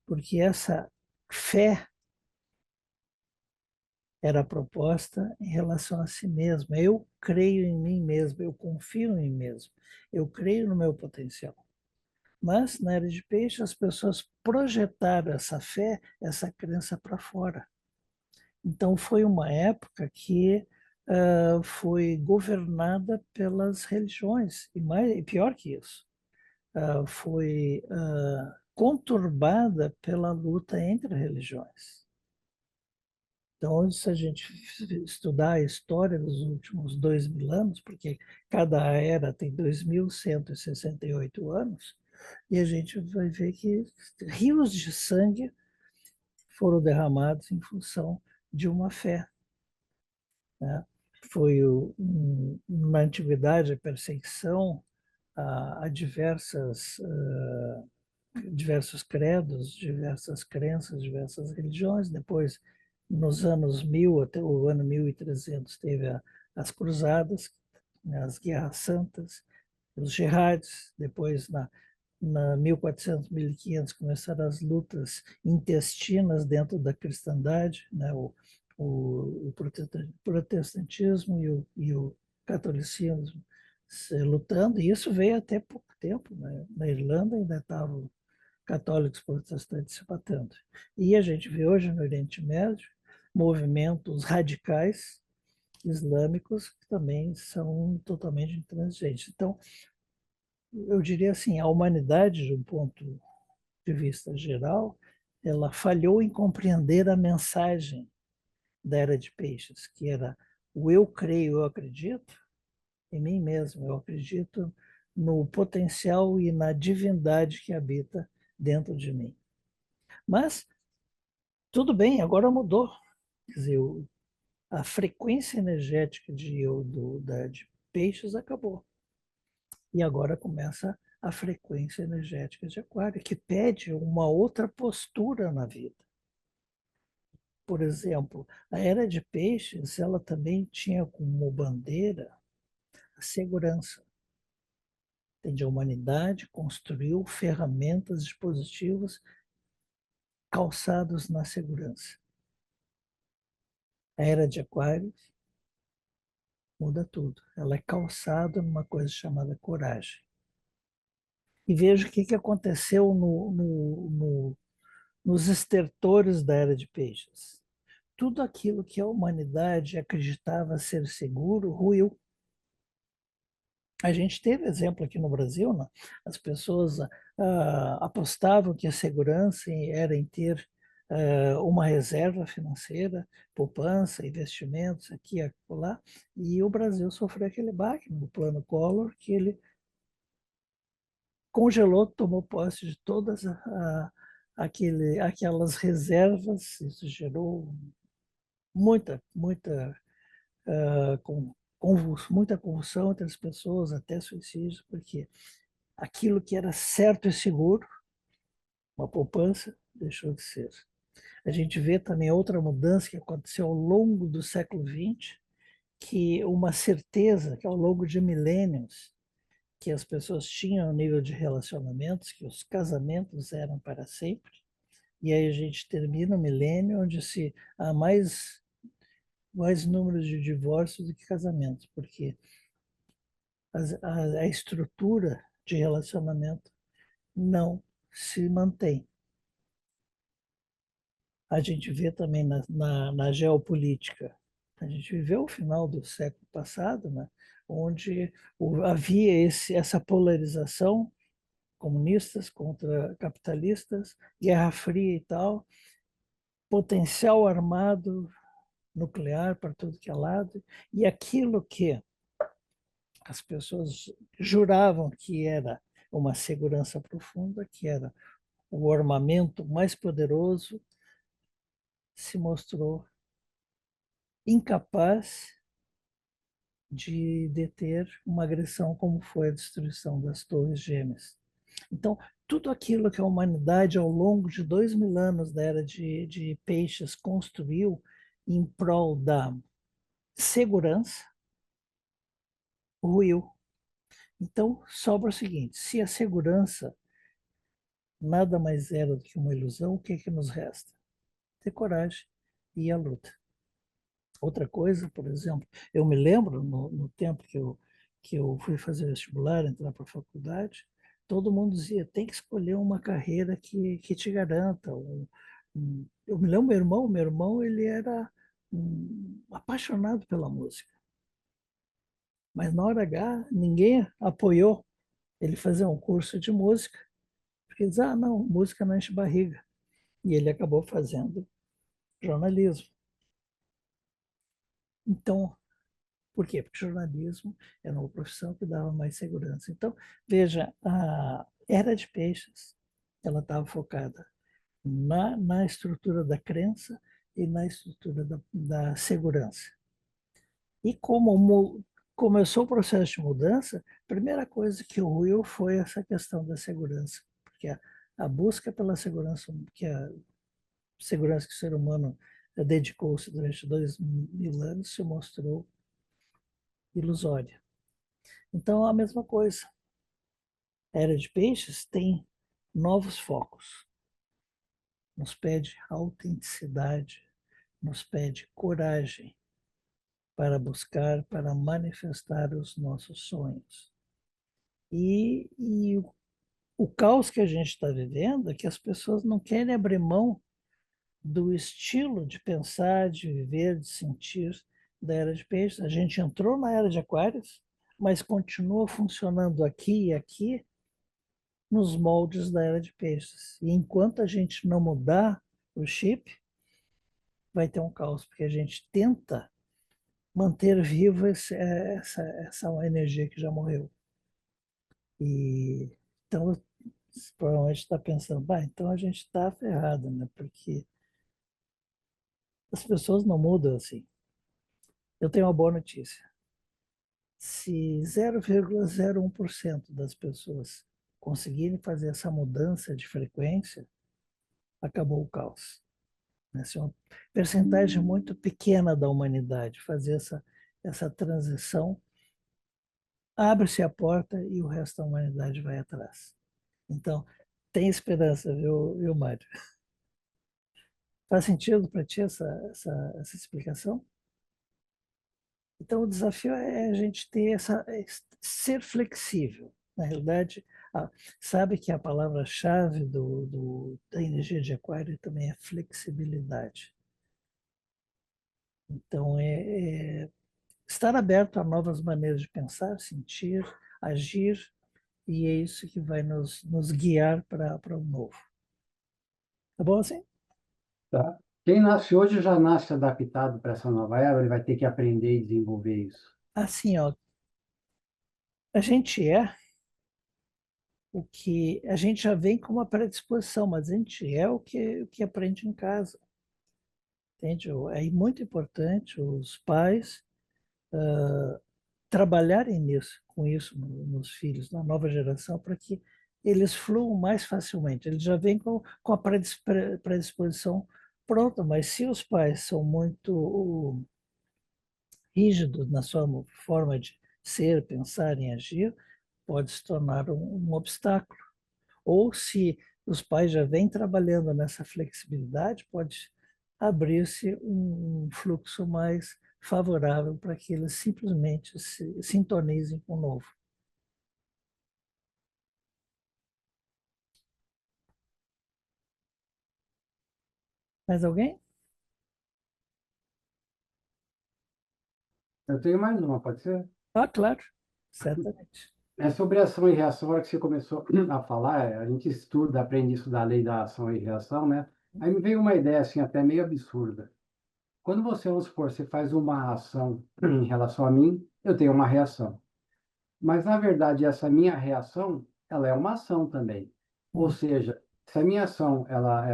porque essa fé era proposta em relação a si mesmo. Eu creio em mim mesmo, eu confio em mim mesmo, eu creio no meu potencial. Mas na era de peixe as pessoas projetaram essa fé, essa crença para fora. Então foi uma época que foi governada pelas religiões e pior que isso, foi conturbada pela luta entre religiões. Então, se a gente estudar a história dos últimos 2.000 anos, porque cada era tem 2.168 anos, e a gente vai ver que rios de sangue foram derramados em função de uma fé, né? Foi na antiguidade a perseguição a diversos credos, diversas crenças, diversas religiões. Depois, nos anos 1000 até o ano 1300, teve as cruzadas, né, as guerras santas, os jihadis. Depois, na 1400, 1500, começaram as lutas intestinas dentro da cristandade, né, o protestantismo e o catolicismo lutando, e isso veio até pouco tempo, né? Na Irlanda ainda estavam católicos protestantes se matando. E a gente vê hoje no Oriente Médio movimentos radicais islâmicos que também são totalmente intransigentes. Então, eu diria assim, a humanidade, de um ponto de vista geral, ela falhou em compreender a mensagem da Era de Peixes, que era o eu creio, eu acredito em mim mesmo, eu acredito no potencial e na divindade que habita dentro de mim. Mas tudo bem, agora mudou. Quer dizer, a frequência energética de peixes acabou. E agora começa a frequência energética de aquário, que pede uma outra postura na vida. Por exemplo, a era de peixes, ela também tinha como bandeira a segurança. Entende? A humanidade construiu ferramentas, dispositivos calçados na segurança. A era de aquários muda tudo. Ela é calçada numa coisa chamada coragem. E veja o que aconteceu nos estertores da era de peixes. Tudo aquilo que a humanidade acreditava ser seguro ruiu. A gente teve exemplo aqui no Brasil, né? As pessoas apostavam que a segurança era em ter uma reserva financeira, poupança, investimentos aqui e acolá, e o Brasil sofreu aquele baque no plano Collor, que ele congelou, tomou posse de todas aquelas reservas. Isso gerou muita muita convulsão entre as pessoas, até suicídios, porque aquilo que era certo e seguro, uma poupança, deixou de ser. A gente vê também outra mudança que aconteceu ao longo do século XX, que uma certeza que ao longo de milênios que as pessoas tinham no nível de relacionamentos, que os casamentos eram para sempre, e aí a gente termina o milênio onde há mais números de divórcios do que casamentos, porque a estrutura de relacionamento não se mantém. A gente vê também na geopolítica. A gente viveu o final do século passado, né, onde havia essa polarização, comunistas contra capitalistas, Guerra Fria e tal, potencial armado nuclear para tudo que é lado, e aquilo que as pessoas juravam que era uma segurança profunda, que era o armamento mais poderoso, se mostrou incapaz de deter uma agressão como foi a destruição das Torres Gêmeas. Então, tudo aquilo que a humanidade, ao longo de 2000 anos da era de peixes, construiu em prol da segurança, ruiu. Então, sobra o seguinte: se a segurança nada mais era do que uma ilusão, o que é que nos resta? Ter coragem e ir à luta. Outra coisa, por exemplo, eu me lembro no tempo que eu fui fazer vestibular, entrar para a faculdade, todo mundo dizia, tem que escolher uma carreira que te garanta. Eu me lembro meu irmão ele era apaixonado pela música, mas na hora H ninguém apoiou ele fazer um curso de música, porque eles, não, música não enche barriga. E ele acabou fazendo jornalismo. Então, por quê? Porque jornalismo era uma profissão que dava mais segurança. Então, veja, a Era de Peixes, ela estava focada na estrutura da crença e na estrutura da segurança. E como começou o processo de mudança, a primeira coisa que ruiu foi essa questão da segurança, porque a busca pela segurança, que a segurança que o ser humano dedicou-se durante 2000 anos, se mostrou ilusória. Então, a mesma coisa. A Era de Peixes tem novos focos. Nos pede autenticidade, nos pede coragem para buscar, para manifestar os nossos sonhos. E o caos que a gente está vivendo é que as pessoas não querem abrir mão do estilo de pensar, de viver, de sentir da Era de Peixes. A gente entrou na Era de Aquários, mas continua funcionando aqui e aqui nos moldes da Era de Peixes. E enquanto a gente não mudar o chip, vai ter um caos, porque a gente tenta manter viva essa energia que já morreu. E então provavelmente está pensando, então a gente está ferrado, né? Porque as pessoas não mudam assim. Eu tenho uma boa notícia. Se 0,01% das pessoas conseguirem fazer essa mudança de frequência, acabou o caos. Se uma percentagem muito pequena da humanidade fazer essa transição, abre-se a porta e o resto da humanidade vai atrás. Então, tem esperança, viu Mário? Faz sentido para ti essa explicação? Então, o desafio é a gente ter ser flexível. Na realidade, sabe que a palavra-chave da energia de Aquário também é flexibilidade. Então, estar aberto a novas maneiras de pensar, sentir, agir, e é isso que vai nos guiar para o novo. Tá bom assim? Tá? Quem nasce hoje já nasce adaptado para essa nova era, ele vai ter que aprender e desenvolver isso. Assim, ó, a gente é o que a gente já vem com uma predisposição, mas a gente é o que aprende em casa, entende? É muito importante os pais trabalharem com isso nos filhos, na nova geração, para que eles fluam mais facilmente. Eles já vêm com a predisposição pronta, mas se os pais são muito rígidos na sua forma de ser, pensar e agir, pode se tornar um obstáculo. Ou se os pais já vêm trabalhando nessa flexibilidade, pode abrir-se um fluxo mais favorável para que eles simplesmente se sintonizem com o novo. Mais alguém? Eu tenho mais uma, pode ser? Claro, certamente. É sobre ação e reação, a hora que você começou a falar, a gente estuda, aprende isso da lei da ação e reação, né? Aí me veio uma ideia assim, até meio absurda. Quando você, vamos supor, você faz uma ação em relação a mim, eu tenho uma reação. Mas, na verdade, essa minha reação, ela é uma ação também. Ou Hum, seja, se a minha ação ela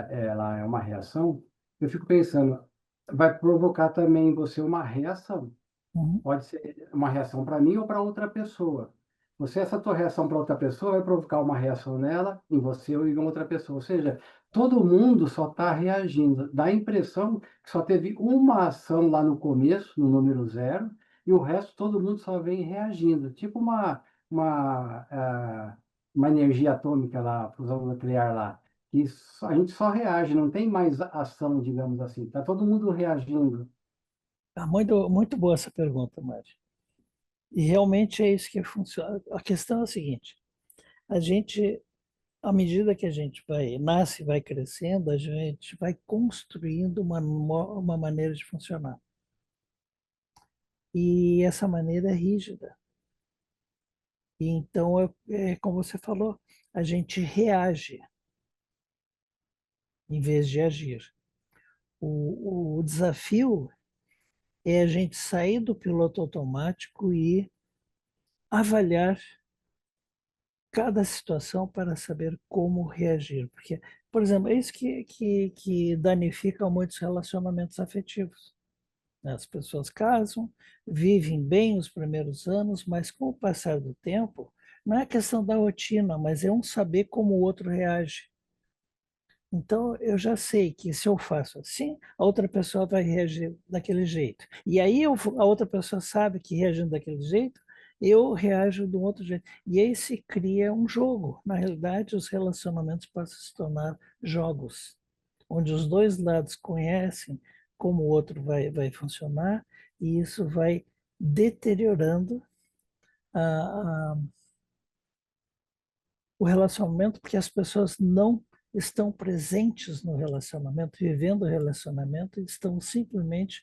é uma reação, eu fico pensando, vai provocar também em você uma reação. uhum. Pode ser uma reação para mim ou para outra pessoa. Essa tua reação para outra pessoa vai provocar uma reação nela, em você ou em outra pessoa. Ou seja, todo mundo só está reagindo. Dá a impressão que só teve uma ação lá no começo, no número zero, e o resto todo mundo só vem reagindo. Tipo uma energia atômica lá, fusão nuclear lá. A gente só reage, não tem mais ação, digamos assim. Está todo mundo reagindo. Muito, muito boa essa pergunta, Mari. E realmente é isso que funciona. A questão é a seguinte: a gente, à medida que a gente vai nasce, vai crescendo, a gente vai construindo uma maneira de funcionar. E essa maneira é rígida. E então, como você falou, a gente reage em vez de agir. O desafio é a gente sair do piloto automático e avaliar cada situação para saber como reagir. Porque, por exemplo, é isso que danifica muitos relacionamentos afetivos. As pessoas casam, vivem bem os primeiros anos, mas com o passar do tempo, não é questão da rotina, mas é um saber como o outro reage. Então, eu já sei que se eu faço assim, a outra pessoa vai reagir daquele jeito. E aí a outra pessoa sabe que reagindo daquele jeito, eu reajo de um outro jeito. E aí se cria um jogo. Na realidade, os relacionamentos passam a se tornar jogos, onde os dois lados conhecem como o outro vai funcionar, e isso vai deteriorando a, o relacionamento, porque as pessoas não estão presentes no relacionamento, vivendo o relacionamento, e estão simplesmente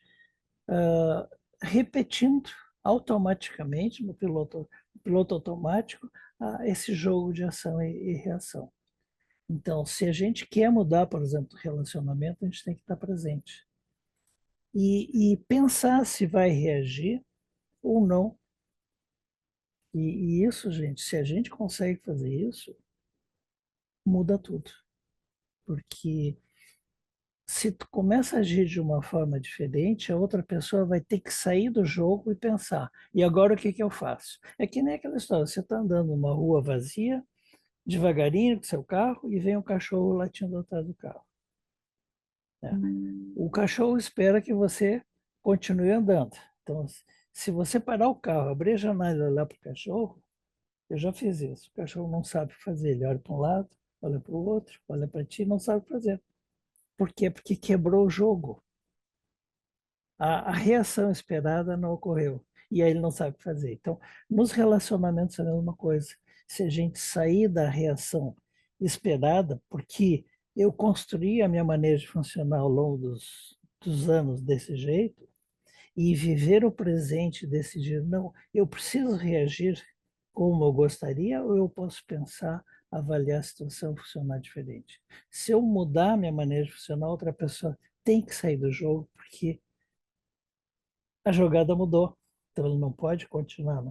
repetindo automaticamente, no piloto automático, esse jogo de ação e reação. Então, se a gente quer mudar, por exemplo, o relacionamento, a gente tem que estar presente. E pensar se vai reagir ou não. E isso, gente, se a gente consegue fazer isso, muda tudo. Porque se tu começa a agir de uma forma diferente, a outra pessoa vai ter que sair do jogo e pensar: e agora o que que eu faço? É que nem aquela história: você está andando numa rua vazia, devagarinho com seu carro, e vem um cachorro latindo atrás do carro, né? O cachorro espera que você continue andando. Então, se você parar o carro, abrir a janela e olhar para o cachorro, eu já fiz isso. O cachorro não sabe fazer, ele olha para um lado, olha para o outro, olha para ti, não sabe fazer. Por quê? Porque quebrou o jogo. A reação esperada não ocorreu. E aí ele não sabe o que fazer. Então, nos relacionamentos é a mesma coisa. Se a gente sair da reação esperada, porque eu construí a minha maneira de funcionar ao longo dos anos desse jeito, e viver o presente e decidir, não, eu preciso reagir como eu gostaria, ou eu posso pensar, avaliar a situação, funcionar diferente. Se eu mudar a minha maneira de funcionar, outra pessoa tem que sair do jogo, porque a jogada mudou. Então ele não pode continuar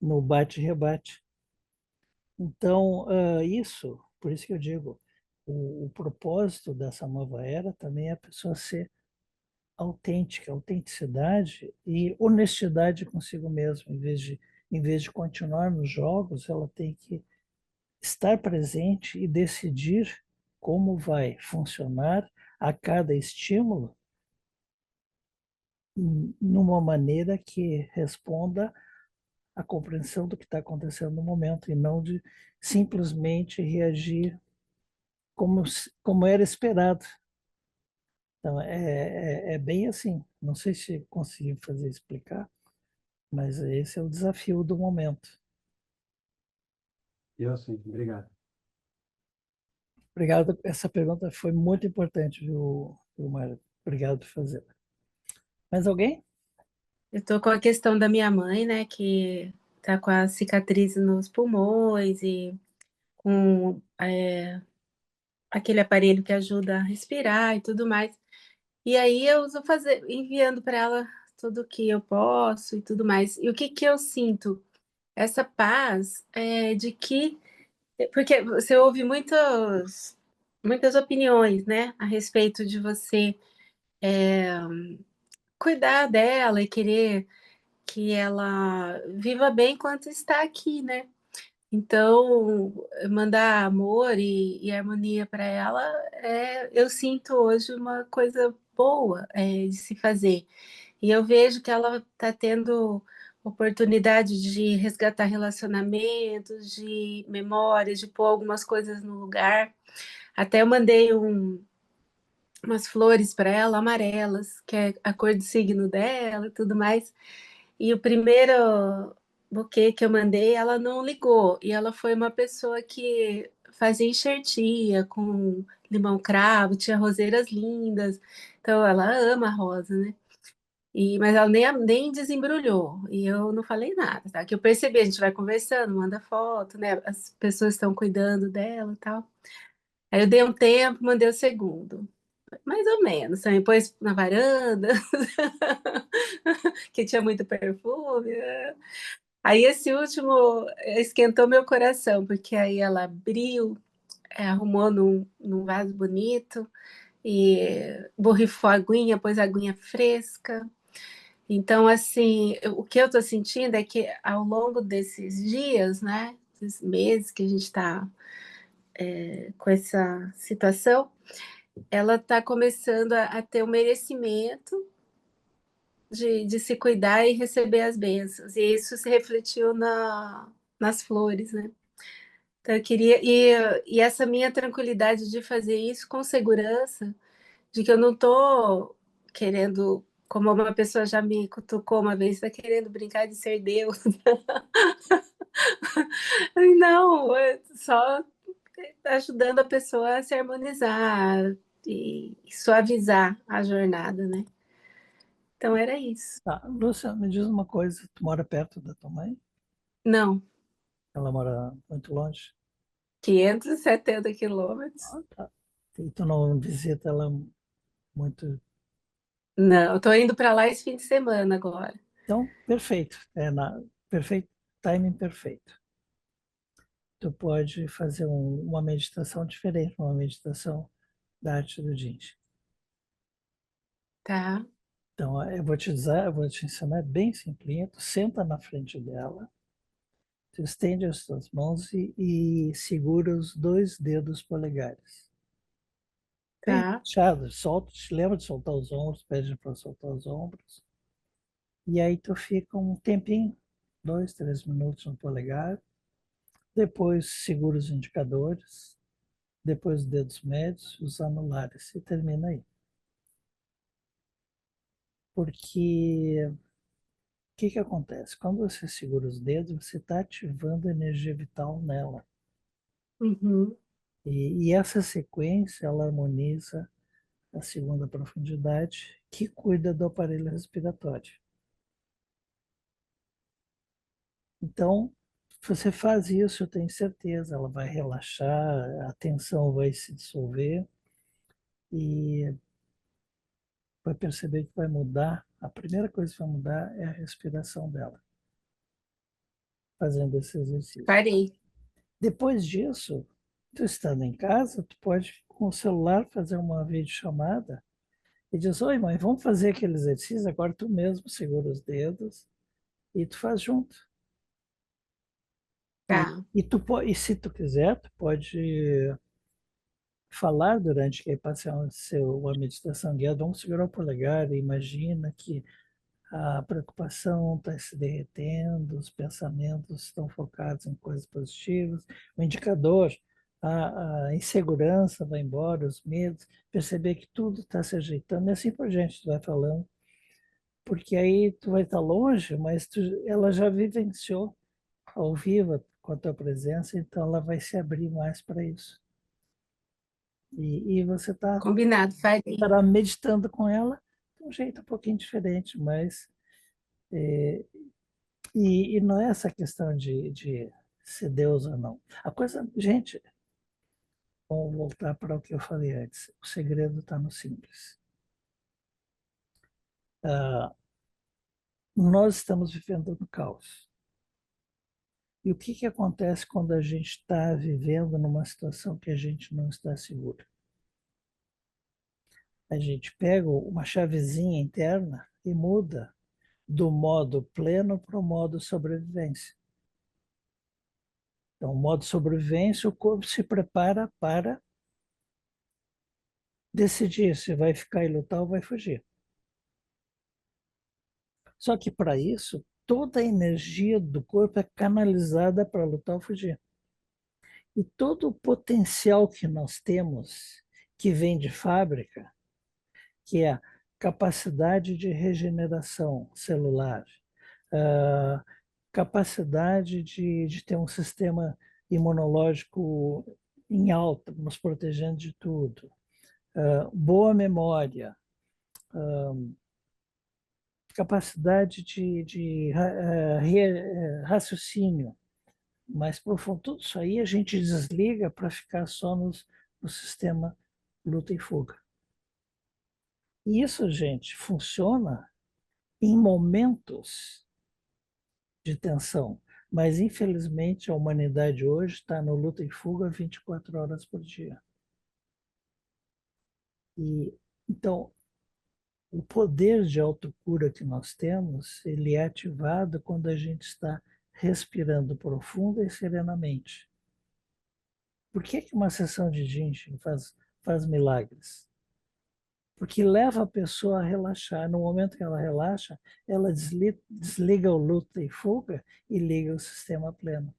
no bate-rebate. Então, por isso que eu digo, o propósito dessa nova era também é a pessoa ser autêntica, autenticidade e honestidade consigo mesma. Em vez de continuar nos jogos, ela tem que estar presente e decidir como vai funcionar a cada estímulo numa maneira que responda à compreensão do que está acontecendo no momento e não de simplesmente reagir como era esperado. Então, é bem assim. Não sei se consegui fazer explicar, mas esse é o desafio do momento. Eu sim, obrigado. Obrigado. Essa pergunta foi muito importante, viu, Mário? Obrigado por fazer. Mais alguém? Eu tô com a questão da minha mãe, né, que tá com a cicatriz nos pulmões e com aquele aparelho que ajuda a respirar e tudo mais. E aí eu uso enviando para ela tudo que eu posso e tudo mais. E o que que eu sinto? Essa paz de que Porque você ouve muitas opiniões, né, a respeito de você cuidar dela e querer que ela viva bem enquanto está aqui, né? Então, mandar amor e harmonia para ela, eu sinto hoje uma coisa boa de se fazer. E eu vejo que ela está tendo oportunidade de resgatar relacionamentos, de memórias, de pôr algumas coisas no lugar. Até eu mandei umas flores para ela, amarelas, que é a cor do signo dela e tudo mais. E o primeiro buquê que eu mandei, ela não ligou. E ela foi uma pessoa que fazia enxertia com limão cravo, tinha roseiras lindas. Então, ela ama rosa, né? Mas ela nem desembrulhou. E eu não falei nada, tá? Que eu percebi, a gente vai conversando, manda foto, né? As pessoas estão cuidando dela e tal. Aí eu dei um tempo, mandei o segundo. Mais ou menos, também pôs na varanda, que tinha muito perfume, né? Aí esse último esquentou meu coração, porque aí ela abriu, arrumou num vaso bonito e borrifou a aguinha, pôs a aguinha fresca. Então, assim, o que eu tô sentindo é que ao longo desses dias, né, esses meses que a gente está com essa situação, ela está começando a ter o merecimento de se cuidar e receber as bênçãos. E isso se refletiu nas flores, né? Então, eu queria. E essa minha tranquilidade de fazer isso com segurança, de que eu não estou querendo, como uma pessoa já me cutucou uma vez, está querendo brincar de ser Deus. Não, é só ajudando a pessoa a se harmonizar e suavizar a jornada, né? Então era isso. Tá, Lúcia, me diz uma coisa, tu mora perto da tua mãe? Não, Ela mora muito longe? 570 quilômetros. Ah, tá. E tu não visita ela muito. Não, eu tô indo para lá esse fim de semana agora. Então, perfeito. Perfeito, timing perfeito. Tu pode fazer uma meditação diferente, uma meditação da arte do Yin. Tá, Então, eu vou te ensinar bem simplinho. Tu senta na frente dela, tu estende as tuas mãos e segura os dois dedos polegares. Bem tá, relaxado, solta, te lembra de soltar os ombros, pede para soltar os ombros. E aí tu fica um tempinho, 2, 3 minutos no polegar. Depois segura os indicadores, depois os dedos médios, os anulares e termina aí. Porque o que acontece? Quando você segura os dedos, você está ativando a energia vital nela. uhum, E essa sequência, ela harmoniza a segunda profundidade, que cuida do aparelho respiratório. Então, você faz isso, eu tenho certeza, ela vai relaxar, a tensão vai se dissolver e vai perceber que vai mudar. A primeira coisa que vai mudar é a respiração dela, fazendo esse exercício. parei. Depois disso, tu estando em casa, tu pode com o celular fazer uma videochamada e diz: oi, mãe, vamos fazer aquele exercício. Agora tu mesmo segura os dedos e tu faz junto. Tá, E se tu quiser, tu pode falar durante que passar uma meditação guiada. Vamos segurar o polegar e imagina que a preocupação está se derretendo, os pensamentos estão focados em coisas positivas, o indicador, a insegurança vai embora, os medos, perceber que tudo está se ajeitando, e assim por diante, tu vai falando, porque aí tu vai estar longe, mas ela já vivenciou ao vivo com a tua presença, então ela vai se abrir mais para isso. E você combinado, farei. estará meditando com ela de um jeito um pouquinho diferente, mas e não é essa questão de ser Deus ou não. A coisa, gente, vamos voltar para o que eu falei antes. O segredo está no simples. Nós estamos vivendo no caos. E o que que acontece quando a gente está vivendo numa situação que a gente não está seguro? A gente pega uma chavezinha interna e muda do modo pleno para o modo sobrevivência. Então, o modo sobrevivência, o corpo se prepara para decidir se vai ficar e lutar ou vai fugir. Só que para isso, toda a energia do corpo é canalizada para lutar ou fugir. E todo o potencial que nós temos, que vem de fábrica, que é a capacidade de regeneração celular, a capacidade de ter um sistema imunológico em alta, nos protegendo de tudo, boa memória, capacidade de raciocínio mais profundo. Tudo isso aí a gente desliga para ficar só no sistema luta e fuga. E isso, gente, funciona em momentos de tensão. Mas, infelizmente, a humanidade hoje está no luta e fuga 24 horas por dia. E, então, o poder de autocura que nós temos, ele é ativado quando a gente está respirando profunda e serenamente. Por que que uma sessão de Jinshin faz milagres? Porque leva a pessoa a relaxar. No momento que ela relaxa, ela desliga o luta e fuga e liga o sistema pleno.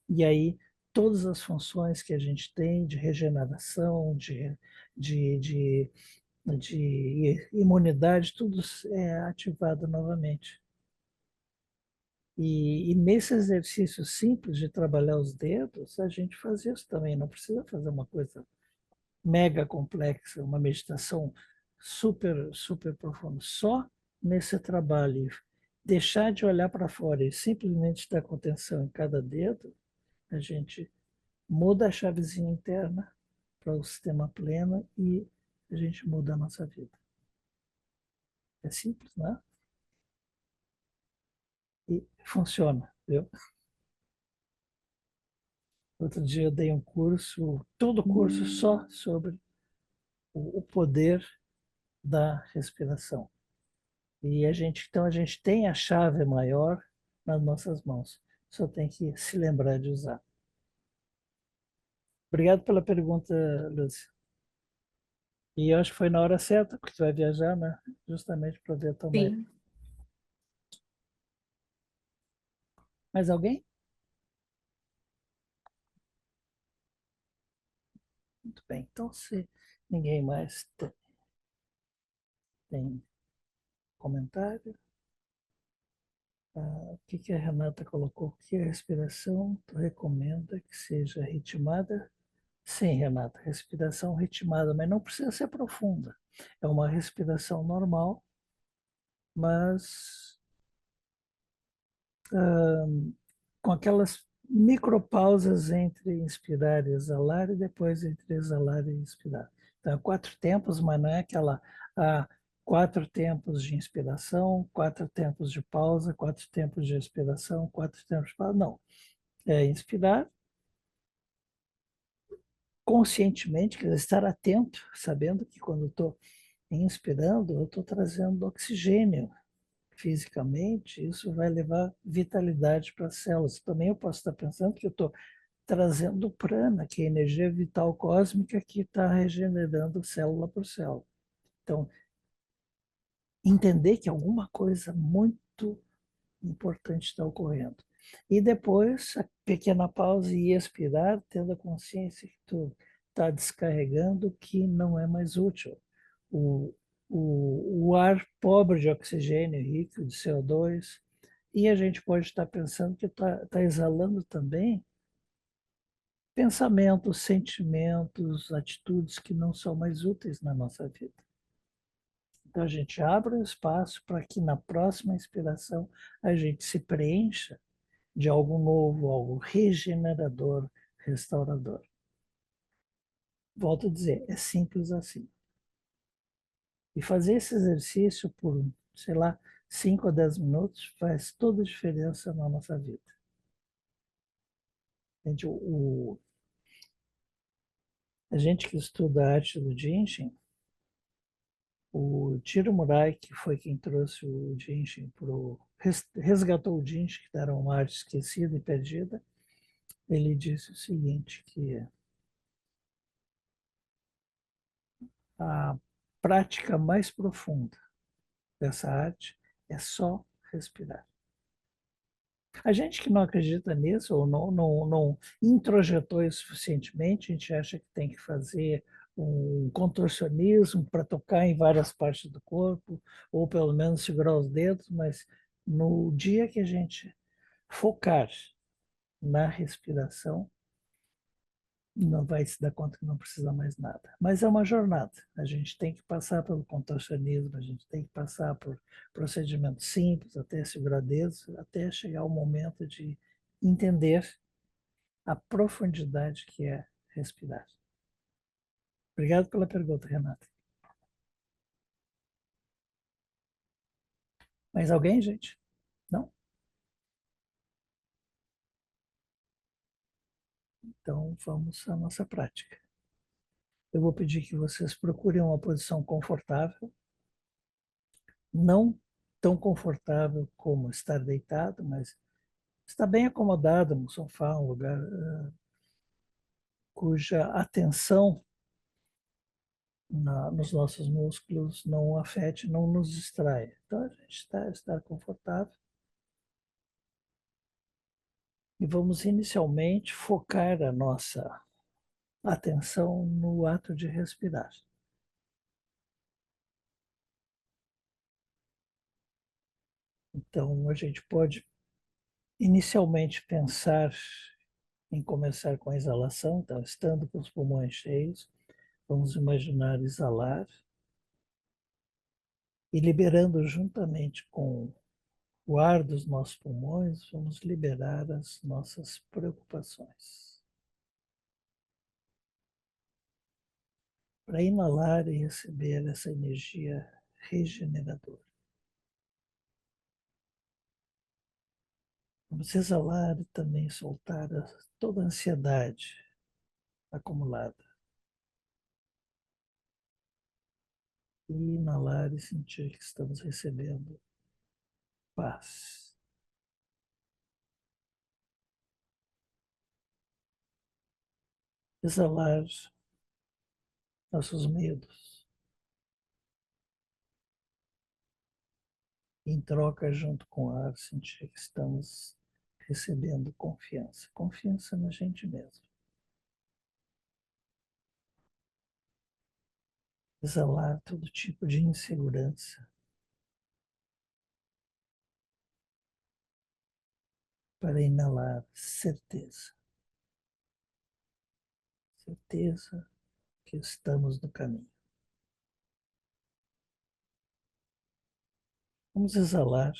E aí, todas as funções que a gente tem de regeneração, de, de, de imunidade, tudo é ativado novamente. E nesse exercício simples de trabalhar os dedos, a gente faz isso também. Não precisa fazer uma coisa mega complexa, uma meditação super, super profunda. Só nesse trabalho, deixar de olhar para fora e simplesmente estar com atenção em cada dedo, a gente muda a chavezinha interna para o sistema pleno e a gente muda a nossa vida. É simples, né? E funciona, viu? Outro dia eu dei um curso, todo curso só sobre o poder da respiração. E então a gente tem a chave maior nas nossas mãos. Só tem que se lembrar de usar. Obrigado pela pergunta, Lúcia. E eu acho que foi na hora certa, porque tu vai viajar, né? Justamente para ver a tua mãe. Sim. Mais alguém? Muito bem. Então, se ninguém mais tem comentário, o que que a Renata colocou? Que a respiração tu recomenda que seja ritmada? Sim, Renata, respiração ritmada, mas não precisa ser profunda. É uma respiração normal, mas com aquelas micropausas entre inspirar e exalar e depois entre exalar e inspirar. Então, 4 tempos, mas não é aquela 4 tempos de inspiração, 4 tempos de pausa, 4 tempos de expiração, 4 tempos de pausa. Não. É inspirar conscientemente, quer dizer, estar atento, sabendo que quando eu estou inspirando, eu estou trazendo oxigênio fisicamente, isso vai levar vitalidade para as células. Também eu posso estar pensando que eu estou trazendo prana, que é a energia vital cósmica que está regenerando célula por célula. Então, entender que alguma coisa muito importante está ocorrendo. E depois, a pequena pausa e expirar, tendo a consciência que tu está descarregando o que não é mais útil. O, o ar pobre de oxigênio, rico de CO2, e a gente pode estar pensando que está exalando também pensamentos, sentimentos, atitudes que não são mais úteis na nossa vida. Então a gente abre o espaço para que na próxima inspiração a gente se preencha de algo novo, algo regenerador, restaurador. Volto a dizer, é simples assim. E fazer esse exercício por, sei lá, 5 ou 10 minutos faz toda a diferença na nossa vida. Gente, a gente que estuda a arte do Jinshin, o Tiro Murai, que foi quem trouxe o Jinshin resgatou o Jinshin, que era uma arte esquecida e perdida, ele disse o seguinte, que a prática mais profunda dessa arte é só respirar. A gente que não acredita nisso, ou não introjetou isso suficientemente, a gente acha que tem que fazer um contorcionismo para tocar em várias partes do corpo, ou pelo menos segurar os dedos, mas no dia que a gente focar na respiração, não vai se dar conta que não precisa mais nada. Mas é uma jornada. A gente tem que passar pelo contorcionismo, a gente tem que passar por procedimentos simples, até segurar dedos, até chegar ao momento de entender a profundidade que é respirar. Obrigado pela pergunta, Renata. Mais alguém, gente? Não? Então vamos à nossa prática. Eu vou pedir que vocês procurem uma posição confortável, não tão confortável como estar deitado, mas está bem acomodado no sofá, um lugar cuja atenção nos nossos músculos não afete, não nos distrai. Então a gente está confortável e vamos inicialmente focar a nossa atenção no ato de respirar. Então a gente pode inicialmente pensar em começar com a exalação, então estando com os pulmões cheios, vamos imaginar exalar e liberando juntamente com o ar dos nossos pulmões, vamos liberar as nossas preocupações. Para inalar e receber essa energia regeneradora. Vamos exalar e também soltar toda a ansiedade acumulada. E inalar e sentir que estamos recebendo paz. Exalar nossos medos. Em troca, junto com o ar, sentir que estamos recebendo confiança. Confiança na gente mesmo. Exalar todo tipo de insegurança. Para inalar certeza. Certeza que estamos no caminho. Vamos exalar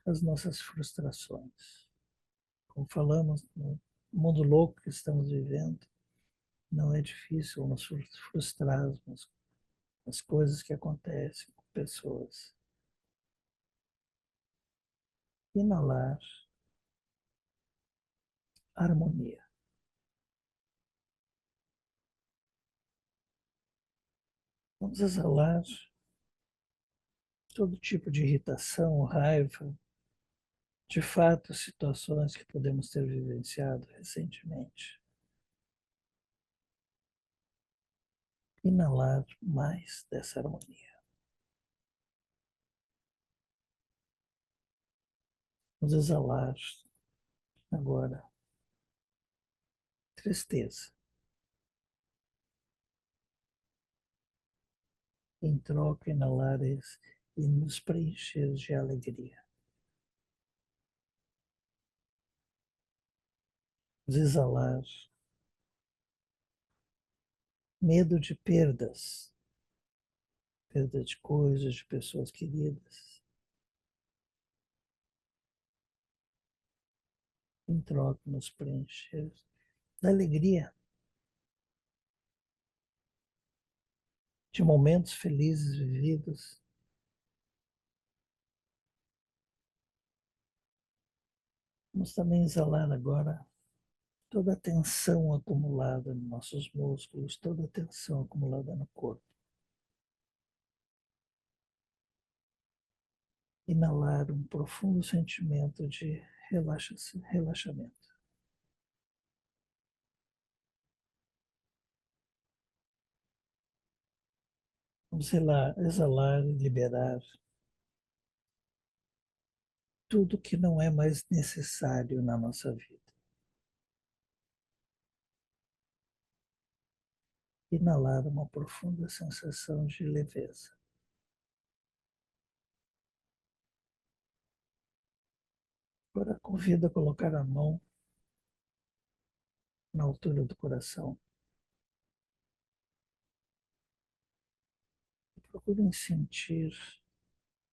as nossas frustrações. Como falamos, no mundo louco que estamos vivendo, não é difícil nos frustrarmos com as coisas que acontecem com pessoas. Inalar harmonia. Vamos exalar todo tipo de irritação, raiva, de fato, situações que podemos ter vivenciado recentemente. Inalar mais dessa harmonia. Vamos exalar agora tristeza. Em troca, inalar e nos preencher de alegria. Vamos exalar medo de perdas, perda de coisas, de pessoas queridas. Em troca, nos preencher da alegria, de momentos felizes vividos. Vamos também exalar agora toda a tensão acumulada nos nossos músculos, toda a tensão acumulada no corpo. Inalar um profundo sentimento de relaxamento. Vamos exalar e liberar tudo que não é mais necessário na nossa vida. Inalar uma profunda sensação de leveza. Agora convido a colocar a mão na altura do coração. Procurem sentir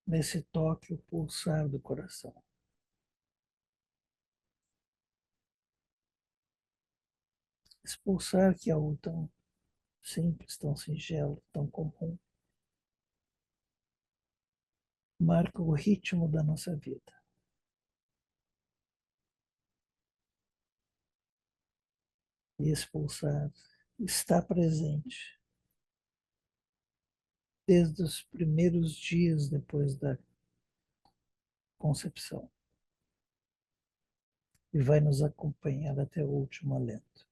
nesse toque o pulsar do coração. Esse pulsar que é algo tão simples, tão singelo, tão comum, marca o ritmo da nossa vida. E esse pulsar está presente desde os primeiros dias depois da concepção e vai nos acompanhar até o último alento.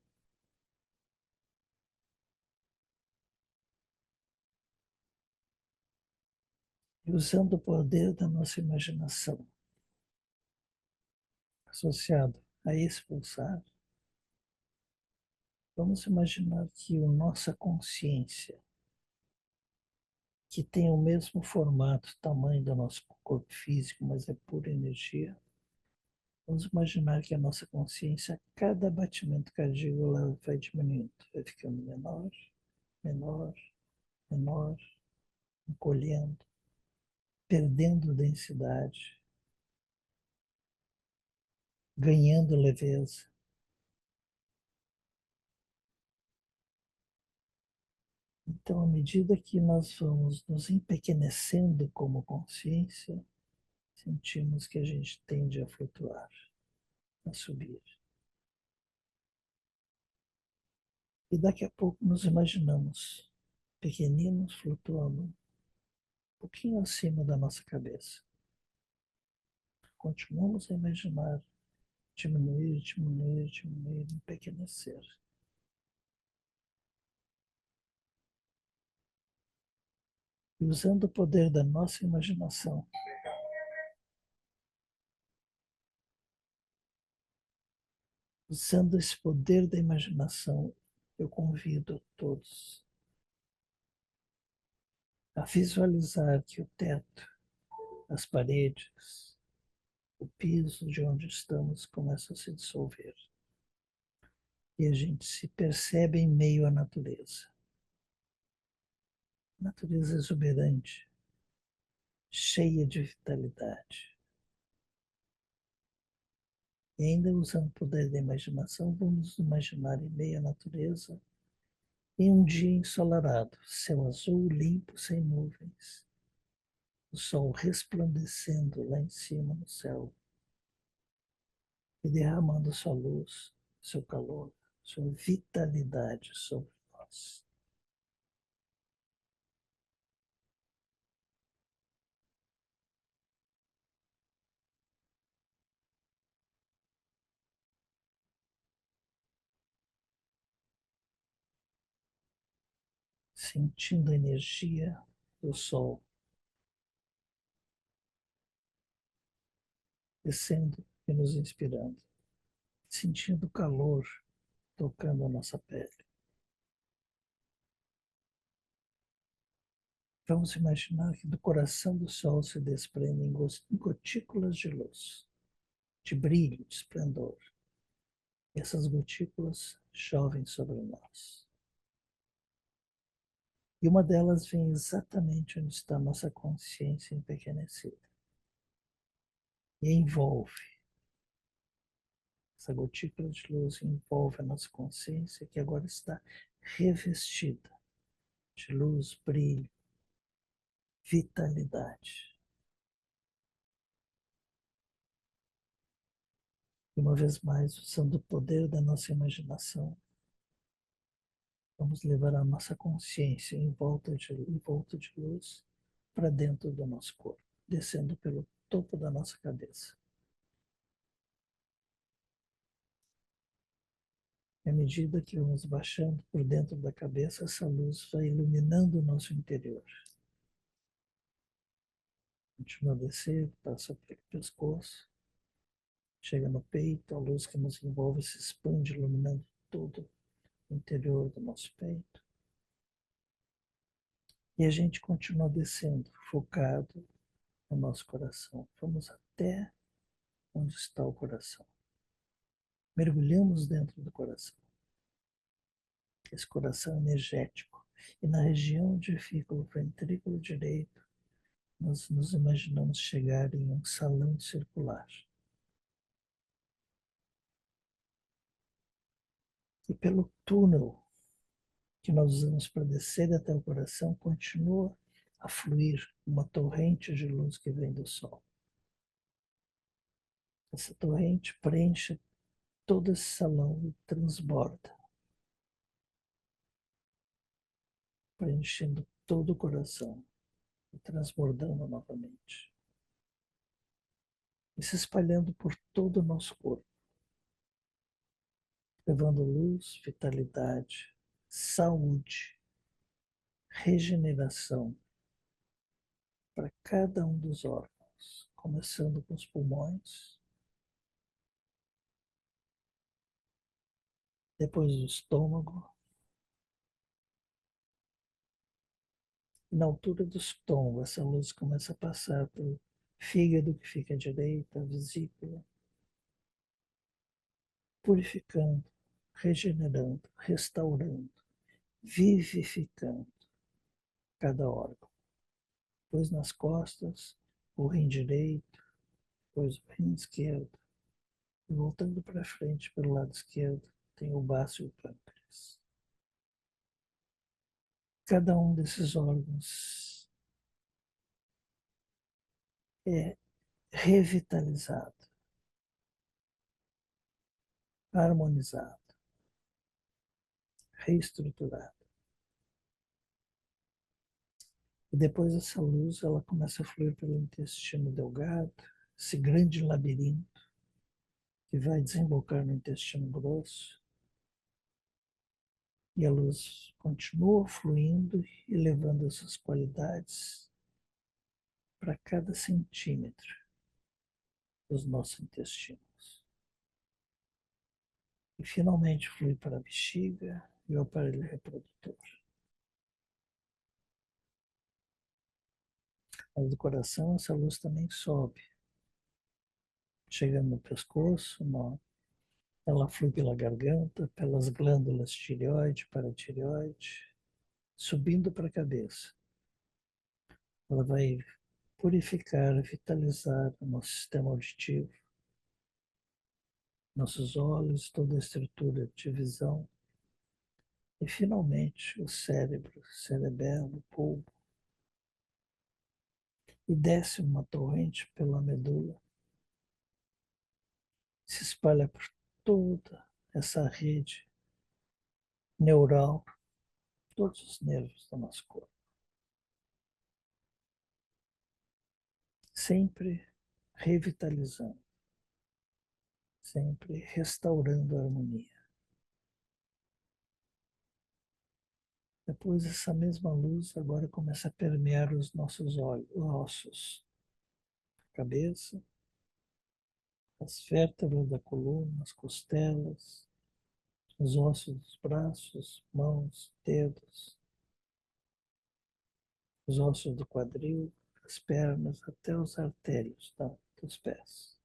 E usando o poder da nossa imaginação, associado a esse pulsar, vamos imaginar que a nossa consciência, que tem o mesmo formato, tamanho do nosso corpo físico, mas é pura energia, vamos imaginar que a nossa consciência, a cada batimento cardíaco, ela vai diminuindo, vai ficando menor, menor, menor, encolhendo, perdendo densidade, ganhando leveza. Então, à medida que nós vamos nos empequenecendo como consciência, sentimos que a gente tende a flutuar, a subir. E daqui a pouco nos imaginamos pequeninos flutuando um pouquinho acima da nossa cabeça. Continuamos a imaginar diminuir, diminuir, diminuir, empequenecer. E usando o poder da nossa imaginação, usando esse poder da imaginação, eu convido a todos a visualizar que o teto, as paredes, o piso de onde estamos começa a se dissolver. E a gente se percebe em meio à natureza. Natureza exuberante, cheia de vitalidade. E ainda usando o poder da imaginação, vamos imaginar em meio à natureza, em um dia ensolarado, céu azul, limpo, sem nuvens, o sol resplandecendo lá em cima no céu e derramando sua luz, seu calor, sua vitalidade sobre nós. Sentindo a energia do sol descendo e nos inspirando, sentindo o calor tocando a nossa pele. Vamos imaginar que do coração do sol se desprendem gotículas de luz, de brilho, de esplendor. E essas gotículas chovem sobre nós. E uma delas vem exatamente onde está a nossa consciência empequenecida. E envolve. Essa gotícula de luz envolve a nossa consciência que agora está revestida de luz, brilho, vitalidade. E uma vez mais, usando o poder da nossa imaginação, vamos levar a nossa consciência em volta de luz para dentro do nosso corpo, descendo pelo topo da nossa cabeça. À medida que vamos baixando por dentro da cabeça, essa luz vai iluminando o nosso interior. Continua a descer, passa pelo pescoço, chega no peito, a luz que nos envolve se expande, iluminando todo o interior do nosso peito. E a gente continua descendo, focado no nosso coração. Vamos até onde está o coração. Mergulhamos dentro do coração. Esse coração energético. E na região onde fica o ventrículo direito, nós nos imaginamos chegar em um salão circular. E pelo túnel que nós usamos para descer até o coração, continua a fluir uma torrente de luz que vem do Sol. Essa torrente preenche todo esse salão e transborda, preenchendo todo o coração e transbordando novamente. E se espalhando por todo o nosso corpo, levando luz, vitalidade, saúde, regeneração para cada um dos órgãos, começando com os pulmões, depois o estômago. E na altura do estômago, essa luz começa a passar pelo fígado que fica à direita, a vesícula, purificando, regenerando, restaurando, vivificando cada órgão. Depois nas costas, o rim direito, depois o rim esquerdo. E voltando para frente pelo lado esquerdo, tem o baço e o pâncreas. Cada um desses órgãos é revitalizado, harmonizado, reestruturado. E depois essa luz ela começa a fluir pelo intestino delgado, esse grande labirinto que vai desembocar no intestino grosso. E a luz continua fluindo e levando essas qualidades para cada centímetro dos nossos intestinos. E finalmente flui para a bexiga e o aparelho reprodutor. Mas do coração essa luz também sobe, chegando no pescoço, ela flui pela garganta, pelas glândulas tireoide, paratireoide, subindo para a cabeça. Ela vai purificar, vitalizar o nosso sistema auditivo, nossos olhos, toda a estrutura de visão. E finalmente o cérebro, cerebelo, polvo. E desce uma torrente pela medula. Se espalha por toda essa rede neural, todos os nervos do nosso corpo. Sempre revitalizando, sempre restaurando a harmonia. Depois essa mesma luz agora começa a permear os nossos ossos, cabeça, as vértebras da coluna, as costelas, os ossos dos braços, mãos, dedos, os ossos do quadril, as pernas, até os artérios dos pés.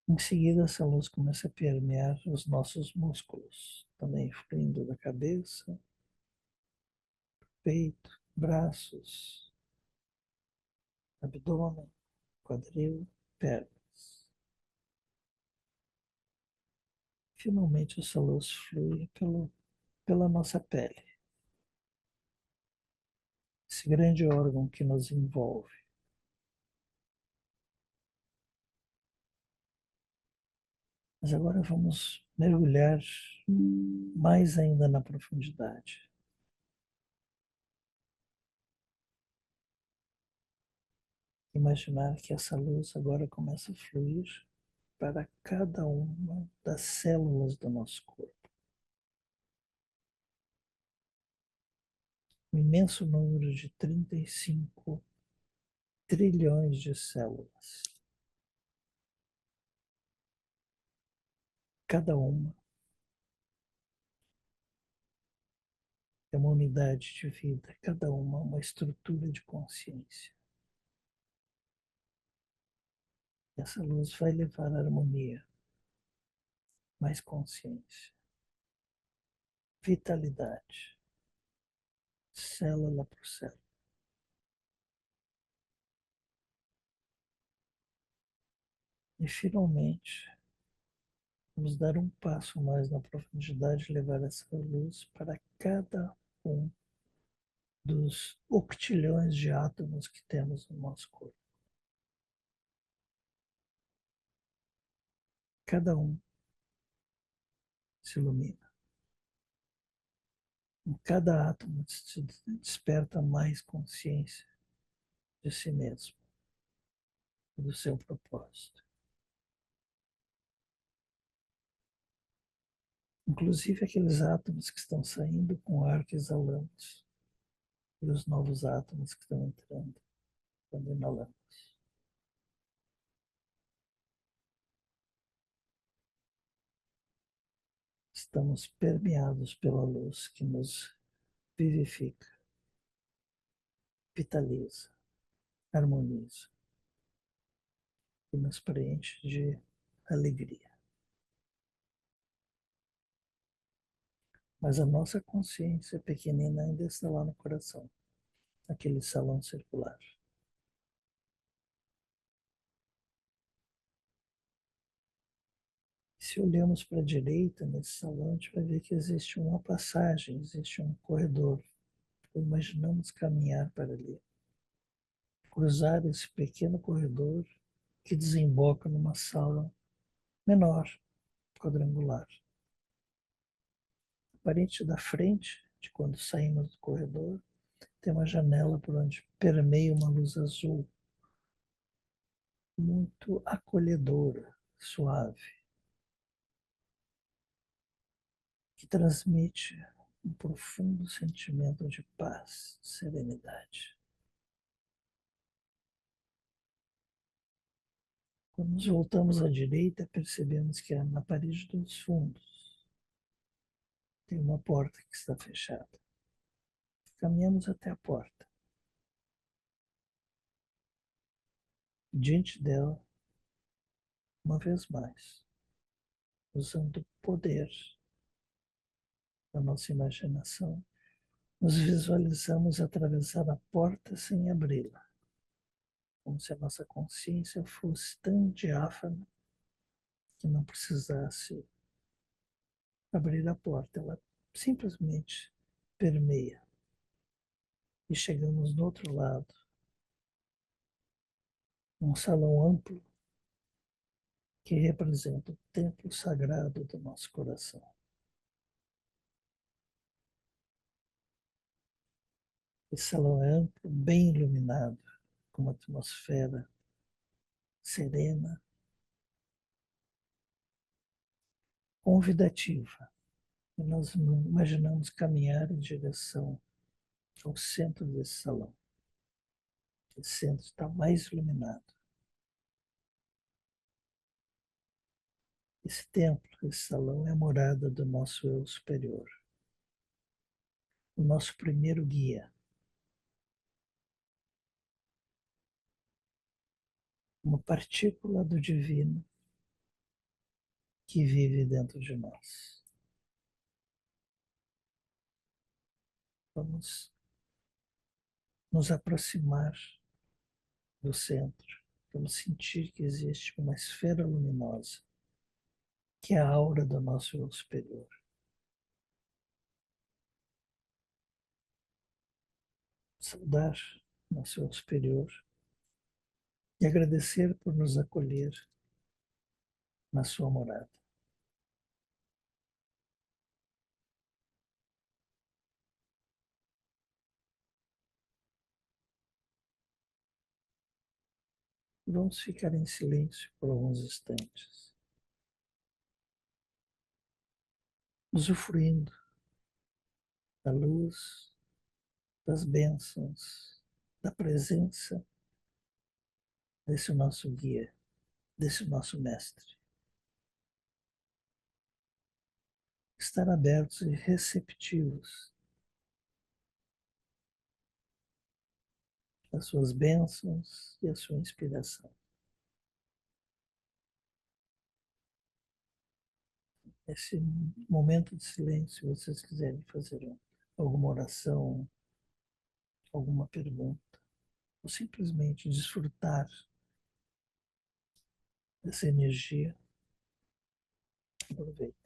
Em seguida, essa luz começa a permear os nossos músculos, também fluindo da cabeça, peito, braços, abdômen, quadril, pernas. Finalmente, essa luz flui pela nossa pele, esse grande órgão que nos envolve. Mas agora vamos mergulhar mais ainda na profundidade. Imaginar que essa luz agora começa a fluir para cada uma das células do nosso corpo. Um imenso número de 35 trilhões de células. Cada uma é uma unidade de vida, cada uma estrutura de consciência. Essa luz vai levar a harmonia, mais consciência, vitalidade, célula por célula. E finalmente, vamos dar um passo mais na profundidade e levar essa luz para cada um dos octilhões de átomos que temos no nosso corpo. Cada um se ilumina. Em cada átomo se desperta mais consciência de si mesmo, do seu propósito. Inclusive aqueles átomos que estão saindo com ar que exalamos e os novos átomos que estão entrando quando inalamos. Estamos permeados pela luz que nos vivifica, vitaliza, harmoniza e nos preenche de alegria. Mas a nossa consciência pequenina ainda está lá no coração, aquele salão circular. Se olhamos para a direita nesse salão, a gente vai ver que existe uma passagem, existe um corredor. Imaginamos caminhar para ali, cruzar esse pequeno corredor que desemboca numa sala menor, quadrangular. A parede da frente, de quando saímos do corredor, tem uma janela por onde permeia uma luz azul, muito acolhedora, suave, que transmite um profundo sentimento de paz, serenidade. Quando nos voltamos à direita, percebemos que na parede dos fundos tem uma porta que está fechada. Caminhamos até a porta. Diante dela, uma vez mais, usando o poder da nossa imaginação, nos visualizamos atravessar a porta sem abri-la, como se a nossa consciência fosse tão diáfana que não precisasse abrir a porta, ela simplesmente permeia. E chegamos no outro lado, um salão amplo que representa o templo sagrado do nosso coração. Esse salão é amplo, bem iluminado, com uma atmosfera serena, convidativa. E nós imaginamos caminhar em direção ao centro desse salão. Esse centro está mais iluminado. Esse templo, esse salão é a morada do nosso eu superior, o nosso primeiro guia. Uma partícula do divino que vive dentro de nós. Vamos nos aproximar do centro. Vamos sentir que existe uma esfera luminosa, que é a aura do nosso eu superior. Saudar nosso eu superior e agradecer por nos acolher na sua morada. Vamos ficar em silêncio por alguns instantes, usufruindo da luz, das bênçãos, da presença desse nosso guia, desse nosso mestre. Estar abertos e receptivos às suas bênçãos e à sua inspiração. Esse momento de silêncio, se vocês quiserem fazer alguma oração, alguma pergunta, ou simplesmente desfrutar dessa energia, aproveite.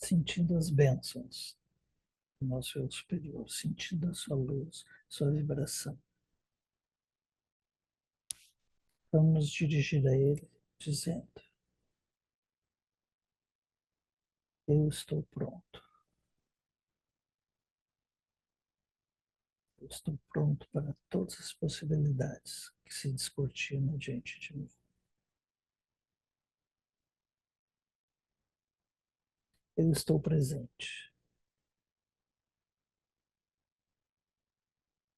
Sentindo as bênçãos do nosso eu superior, sentindo a sua luz, sua vibração. Vamos nos dirigir a ele, dizendo: eu estou pronto. Eu estou pronto para todas as possibilidades que se descortinam diante de mim. Eu estou presente.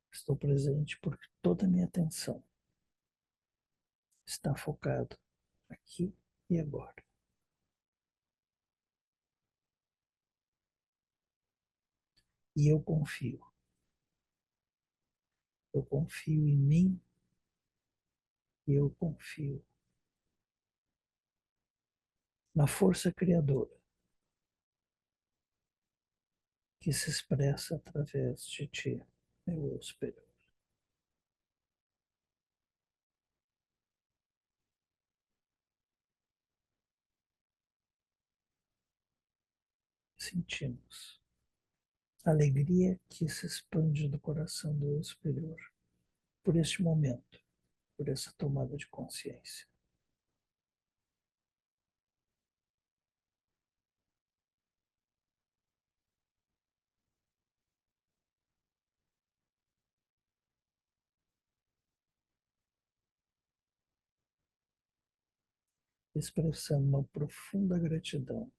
Estou presente porque toda a minha atenção está focada aqui e agora. E eu confio. Eu confio em mim e eu confio na força criadora que se expressa através de ti, meu eu superior. Sentimos a alegria que se expande do coração do eu superior por este momento, por essa tomada de consciência. Expressando uma profunda gratidão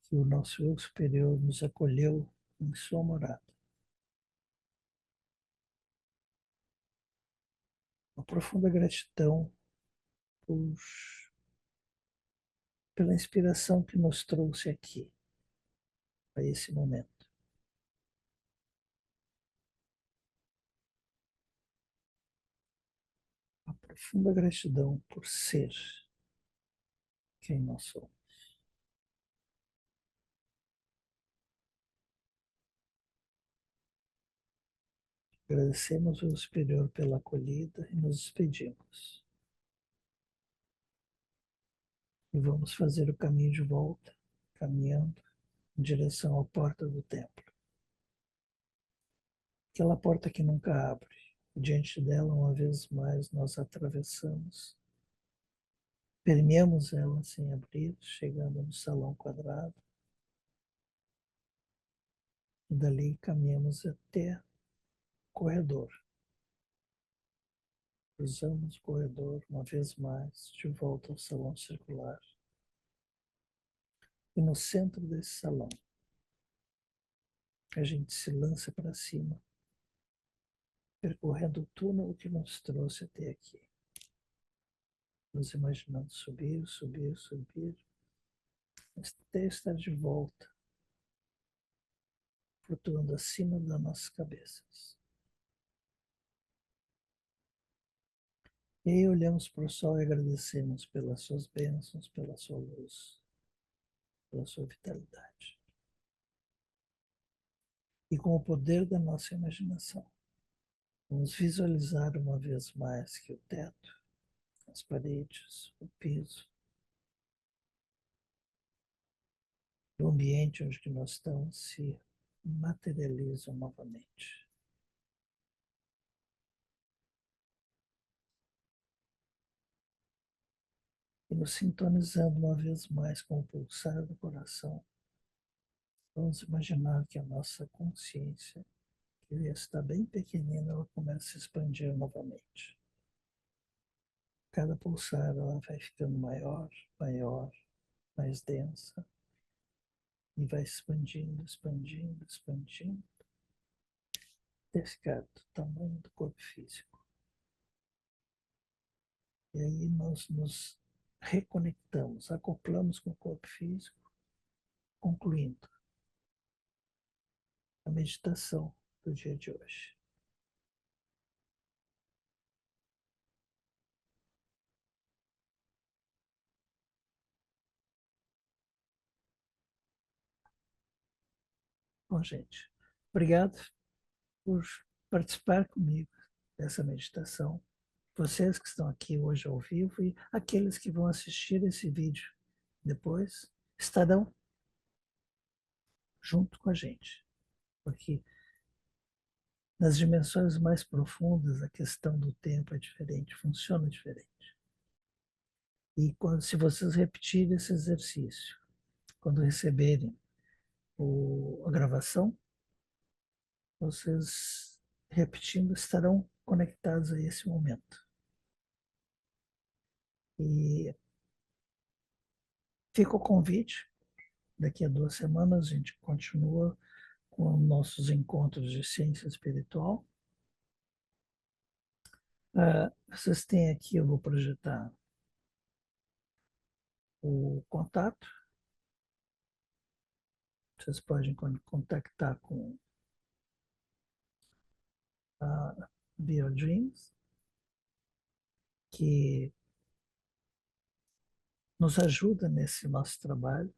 que o nosso eu superior nos acolheu em sua morada. Uma profunda gratidão por, pela inspiração que nos trouxe aqui, a esse momento. Uma profunda gratidão por ser quem nós somos. Agradecemos ao superior pela acolhida e nos despedimos. E vamos fazer o caminho de volta caminhando em direção à porta do templo. Aquela porta que nunca abre. Diante dela, uma vez mais, nós atravessamos, permeamos ela sem abrir, chegando no salão quadrado. E dali caminhamos até o corredor. Cruzamos o corredor, uma vez mais, de volta ao salão circular. E no centro desse salão, a gente se lança para cima, percorrendo o túnel que nos trouxe até aqui. Nos imaginando subir, subir, subir, até estar de volta, flutuando acima das nossas cabeças. E aí olhamos para o sol e agradecemos pelas suas bênçãos, pela sua luz, pela sua vitalidade. E com o poder da nossa imaginação, vamos visualizar uma vez mais que o teto, as paredes, o piso, o ambiente onde nós estamos se materializam novamente. E nos sintonizando uma vez mais com o pulsar do coração, vamos imaginar que a nossa consciência, que está bem pequenina, ela começa a se expandir novamente. Cada pulsar ela vai ficando maior, maior, mais densa, e vai expandindo, expandindo, expandindo, até ficar do tamanho do corpo físico. E aí nós nos reconectamos, acoplamos com o corpo físico, concluindo a meditação do dia de hoje. Bom, gente, obrigado por participar comigo dessa meditação. Vocês que estão aqui hoje ao vivo e aqueles que vão assistir esse vídeo depois estarão junto com a gente, porque nas dimensões mais profundas a questão do tempo é diferente, funciona diferente. E se vocês repetirem esse exercício, quando receberem a gravação, vocês repetindo estarão conectados a esse momento. E fica o convite, daqui a 2 semanas a gente continua com nossos encontros de ciência espiritual. Vocês têm aqui, eu vou projetar o contato. Vocês podem contactar com a BioDreams, que nos ajuda nesse nosso trabalho.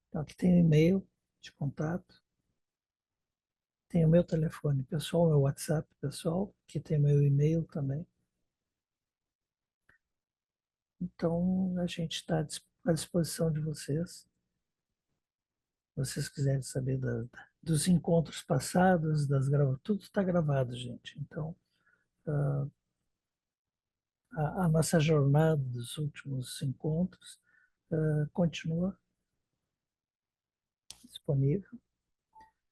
Então, aqui tem um e-mail de contato, tem o meu telefone pessoal, meu WhatsApp pessoal, que tem meu e-mail também. Então, a gente está à disposição de vocês. Se vocês quiserem saber dos encontros passados, das gravações, tudo está gravado, gente. Então, a nossa jornada dos últimos encontros continua disponível.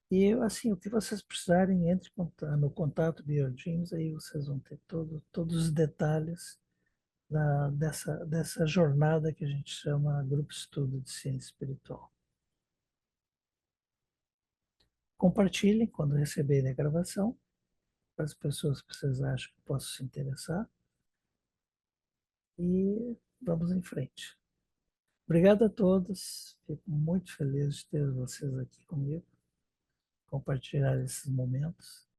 E, assim, o que vocês precisarem, entre no contato BioDreams, aí vocês vão ter todos os detalhes dessa jornada que a gente chama Grupo Estudo de Ciência Espiritual. Compartilhem quando receberem a gravação, para as pessoas que vocês acham que possam se interessar. E vamos em frente. Obrigado a todos. Fico muito feliz de ter vocês aqui comigo, compartilhar esses momentos.